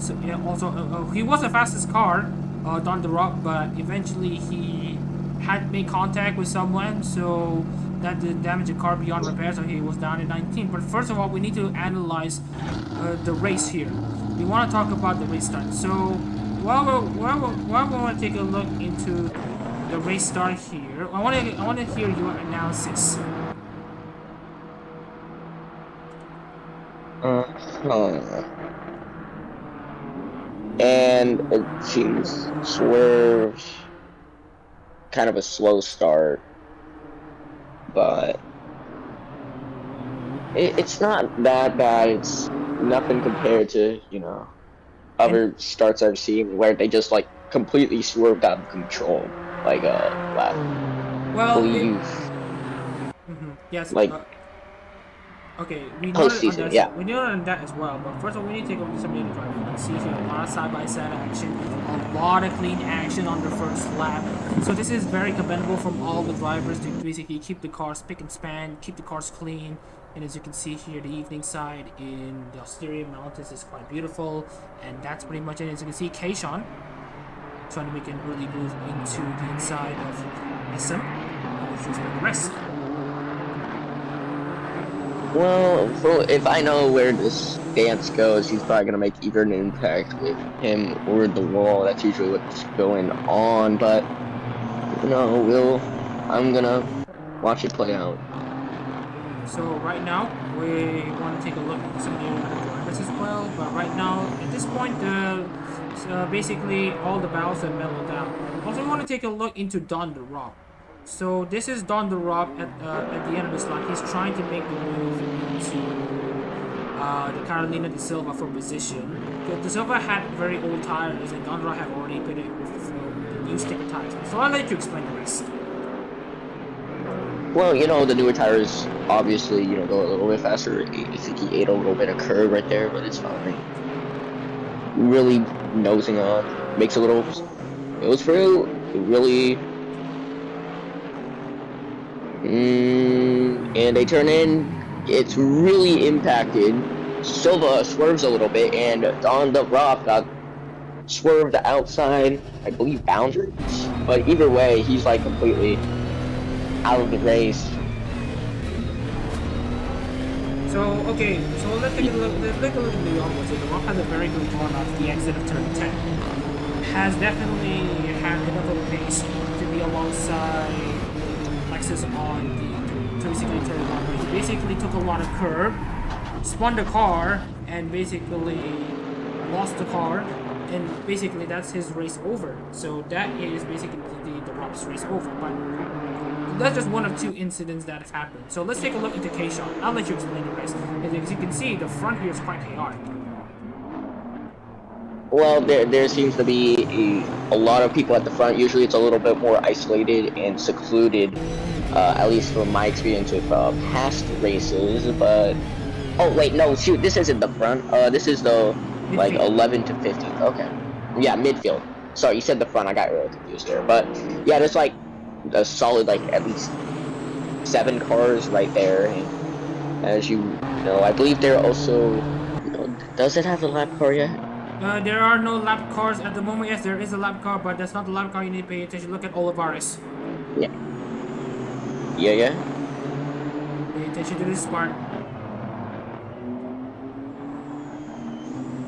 So yeah, also he was the fastest car, Don DeRock, but eventually he had made contact with someone, so that did damage the car beyond repair, so he was down in 19th. But first of all, we need to analyze the race here. We want to talk about the race start. So while we want to take a look into the race start here, I want to hear your analysis. And it seems swerve, kind of a slow start, but it's not that bad. It's nothing compared to, other starts I've seen where they just like completely swerved out of control, like lap. Well, yes, like. Okay, we know on that as well, but first of all, we need to take a look at some of the drivers. Let's see here, a lot of side-by-side action of lot of clean action on the first lap. So this is very commendable from all the drivers to basically keep the cars spick and span, keep the cars clean. And as you can see here, the evening side in the Styrian Mountains is quite beautiful. And that's pretty much it. As you can see, Keishan trying to make an early move into the inside of SM. And this is the rest. Well, if I know where this dance goes, he's probably gonna make either an impact with him or the wall. That's usually what's going on, but you know, I'm gonna watch it play out. So right now, we want to take a look at some of the other drivers as well, but right now, at this point, basically all the battles have mellowed down. Also, we want to take a look into Don the Rock. So this is Don the Rock at the end of his line. He's trying to make the move into the Carolina de Silva for position. The Silva had very old tires, and Don the Rock had already pitted with the new sticker tires. So I'll let you explain the rest. Well, you know, the newer tires obviously, you know, go a little bit faster. I think he ate a little bit of curb right there, but it's fine. Really nosing on, makes a little, it was through, really, and they turn in, it's really impacted. Silva swerves a little bit, and Don the Rock got swerved outside, I believe, boundaries. But either way, he's like completely out of the race. So, okay, so let's take a look at the onwards. So the Rock has a very good run off the exit of turn 10. Has definitely had enough of a pace to be alongside Lexus on the 360 turn 1, where he basically took a lot of curb, spun the car, and basically lost the car, and basically that's his race over. So that is basically the Rock's race over. But that's just one of two incidents that have happened. So let's take a look into Keishan. I'll let you explain the rest. As you can see, the front here is quite chaotic. Well, there seems to be a lot of people at the front. Usually it's a little bit more isolated and secluded, at least from my experience with past races. But, oh wait, no, shoot, this isn't the front. This is the, midfield. Like, 11 to 15. Okay. Yeah, midfield. Sorry, you said the front. I got really confused there. But, yeah, there's like a solid, like, at least 7 cars right there. And as you know, I believe they're also, does it have a lap car yet? There are no lap cars at the moment. Yes, there is a lap car, but that's not the lap car you need to pay attention. Look at Olivares. Yeah. Yeah. Pay attention to this part.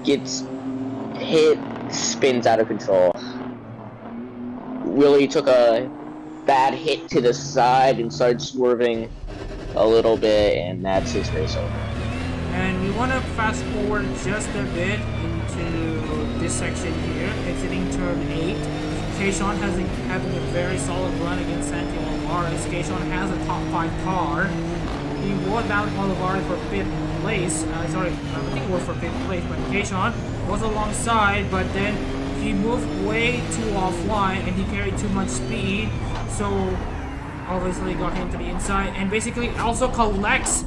Gets hit, spins out of control. Really took a bad hit to the side and started swerving a little bit, and that's his race over. And we want to fast forward just a bit into this section here, exiting turn 8. Keishan having a very solid run against Santi Olivares. Keishan has a top 5 car. He was down Olivares for 5th place. I think it was for 5th place, but Keishan was alongside, but then he moved way too offline and he carried too much speed, so obviously got him to the inside, and basically also collects,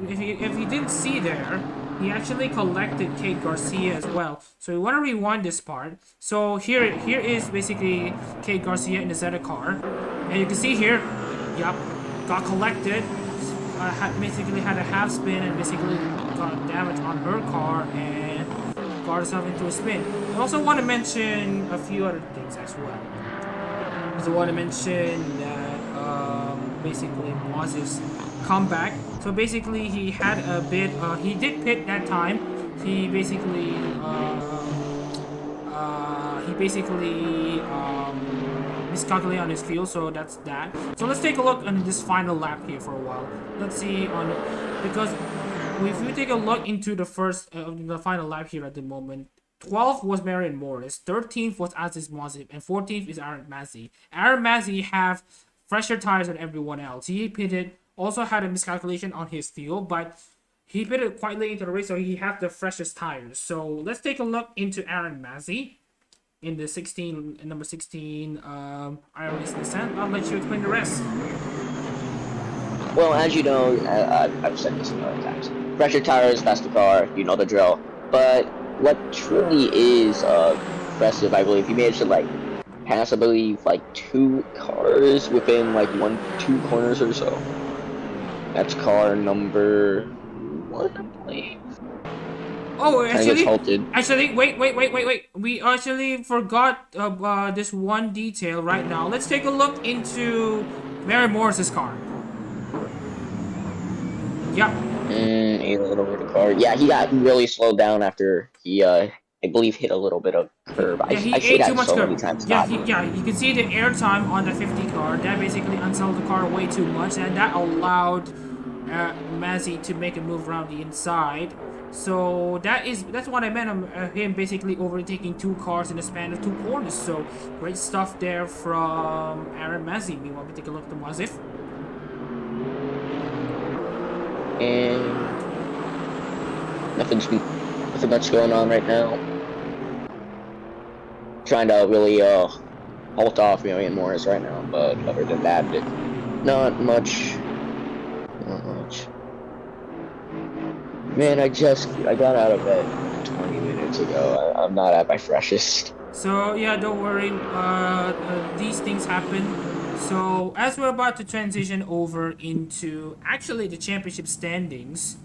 if you didn't see there, he actually collected Kate Garcia as well. So we want to rewind this part. So here is basically Kate Garcia in the Zeta car, and you can see here, yep, got collected, basically had a half spin and basically got damage on her car and got herself into a spin. I also want to mention a few other things as well. So I want to mention that basically Moz's comeback. So basically he had a bit, he did pit that time. He basically miscalculated on his fuel, so that's that. So let's take a look on this final lap here for a while. Let's see because if you take a look into the the final lap here at the moment, 12th was Marion Morris, 13th was Aziz Mozib, and 14th is Aaron Mazzi. Aaron Mazzi have fresher tires than everyone else. He pitted, also had a miscalculation on his fuel, but he pitted quite late into the race, so he has the freshest tires. So let's take a look into Aaron Mazzi in the number 16 IRS Nissan. I'll let you explain the rest. Well, as you know, I've said this a million times. Fresher tires, faster car, you know the drill. But what truly is impressive. I believe he managed to like pass, I believe, like 2 cars within like 2 corners or so. That's car number 1, I believe. Oh, Gets halted. actually, wait. We actually forgot this one detail right now. Let's take a look into Mary Morris's car. Yep. A little bit of car. Yeah, he got really slowed down after he, I believe, hit a little bit of curb. Yeah, he I say ate too that much so curb. many times. Yeah, you can see the airtime on the 50 car. That basically unsettled the car way too much, and that allowed Mazzy to make a move around the inside. So that's what I meant. Him basically overtaking 2 cars in the span of 2 corners. So great stuff there from Aaron Mazzy. Meanwhile, we take a look at the Mazif. And nothing much going on right now. Trying to really halt off Marion Morris right now, but other than that, not much. Man, I got out of bed 20 minutes ago. I'm not at my freshest. So yeah, don't worry. These things happen. So as we're about to transition over into actually the championship standings,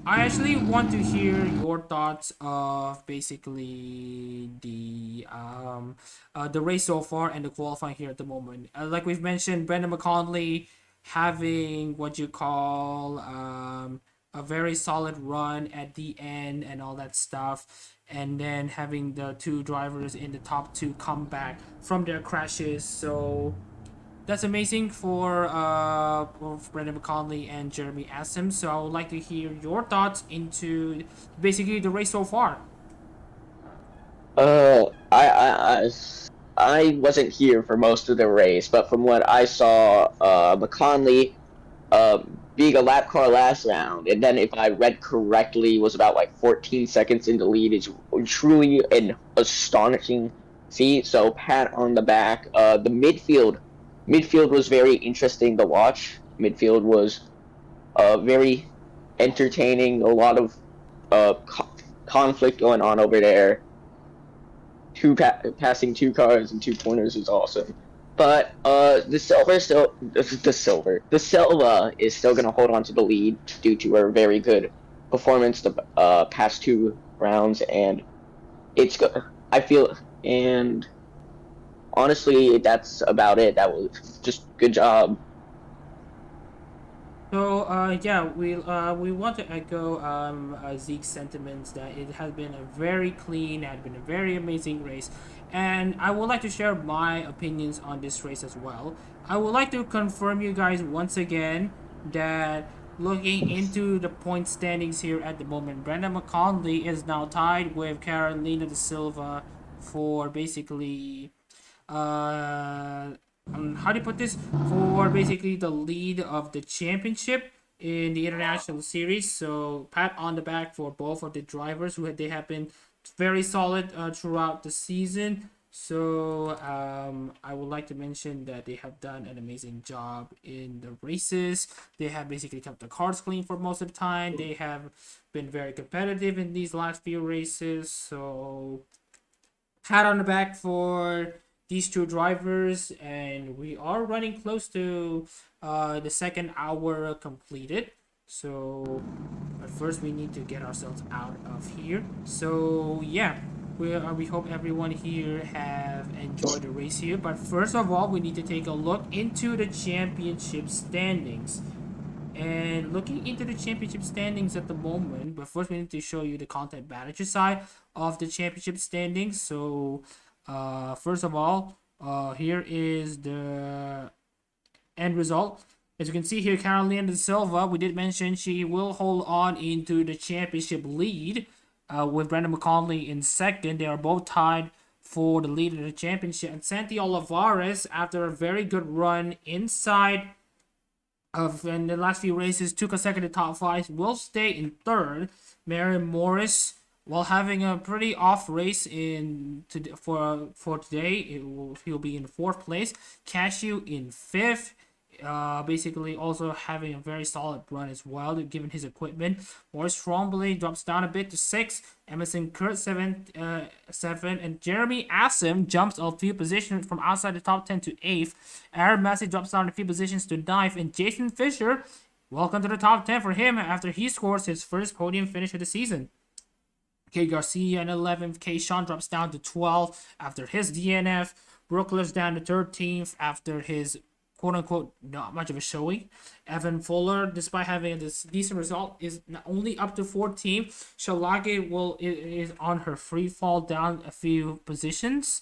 I actually want to hear your thoughts of basically the race so far and the qualifying here at the moment. Like we've mentioned, Brendan McConley having what you call a very solid run at the end and all that stuff, and then having the 2 drivers in the top 2 come back from their crashes. So that's amazing for both Brendan McConley and Jeremy Assam. So I would like to hear your thoughts into basically the race so far. I wasn't here for most of the race, but from what I saw, McConley being a lap car last round, and then if I read correctly, was about like 14 seconds in the lead. Is truly an astonishing feat. So pat on the back. The midfield was very interesting to watch. Midfield was very entertaining. A lot of conflict going on over there. Passing 2 cars in 2 corners is awesome. But the Silva is still going to hold on to the lead due to her very good performance the past 2 rounds, and it's good. I feel, and honestly, that's about it. That was just good job. So yeah, we want to echo Zeke's sentiments that it has been a very clean, had been a very amazing race, and I would like to share my opinions on this race as well. I would like to confirm you guys once again that looking into the point standings here at the moment, Brenda McConley is now tied with Carolina de Silva for basically how do you put this, for basically the lead of the championship in the international series. So pat on the back for both of the drivers they have been very solid throughout the season. So I would like to mention that they have done an amazing job in the races. They have basically kept the cars clean for most of the time. They have been very competitive in these last few races. So pat on the back for these 2 drivers, and we are running close to the 2nd hour completed. So but first we need to get ourselves out of here. So yeah, we hope everyone here have enjoyed the race here, but first of all we need to take a look into the championship standings. And looking into the championship standings at the moment, but first we need to show you the content manager side of the championship standings. So first of all, here is the end result. As you can see here, Carolina de Silva, we did mention she will hold on into the championship lead with Brandon McConley in 2nd. They are both tied for the lead of the championship. And Santi Olivares, after a very good run inside of in the last few races, 2 consecutive top 5, will stay in 3rd. Mary Morris, while having a pretty off race for today, he'll be in 4th place. Cashew in 5th. basically also having a very solid run as well, given his equipment. Morris Trombley drops down a bit to 6. Emerson Kurt 7, and Jeremy Assam jumps a few positions from outside the top 10 to 8th. Aaron Massey drops down a few positions to 9th, and Jason Fisher, welcome to the top 10 for him after he scores his first podium finish of the season. K Garcia in 11th. K Sean drops down to 12th after his DNF. Brookler's down to 13th after his quote-unquote not much of a showing. Evan Fuller, despite having this decent result, is not only up to 14th. Shalage is on her free fall down a few positions.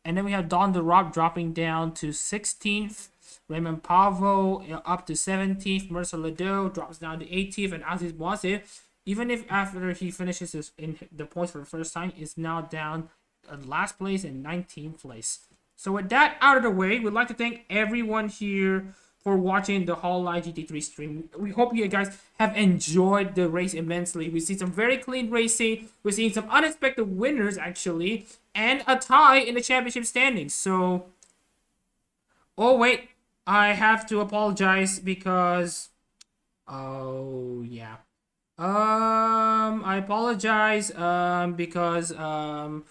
And then we have Don DeRob dropping down to 16th. Raymond Pavo up to 17th. Mercer Ledoux drops down to 18th. And Aziz Boise, even if after he finishes in the points for the first time, is now down last place in 19th place. So with that out of the way, we'd like to thank everyone here for watching the Hololive GT3 stream. We hope you guys have enjoyed the race immensely. We see some very clean racing. We're seeing some unexpected winners, actually, and a tie in the championship standings. So, oh wait, I have to apologize because, oh yeah. I apologize because the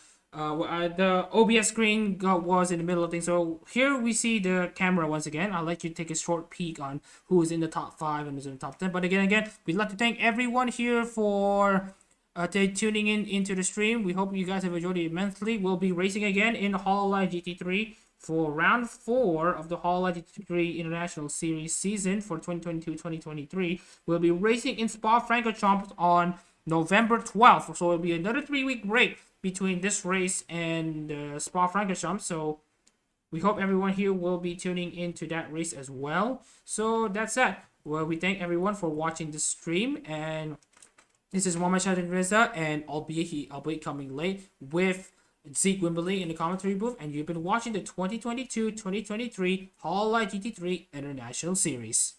OBS screen was in the middle of things. So here we see the camera once again. I'll let you take a short peek on who is in the top 5 and who's in the top 10. But again, we'd like to thank everyone here for tuning into the stream. We hope you guys have enjoyed it immensely. We'll be racing again in Hololive GT3 for round 4 of the Hololive GT3 International Series season for 2022-2023. We'll be racing in Spa-Francorchamps on November 12th. So it'll be another 3-week break between this race and Spa-Francorchamps. So we hope everyone here will be tuning into that race as well. So that's that. Well, we thank everyone for watching the stream, and this is Mohamed Shahid Reza, and albeit coming late, with Zeke Wimberly in the commentary booth, and you've been watching the 2022-2023 Hololive GT3 International Series.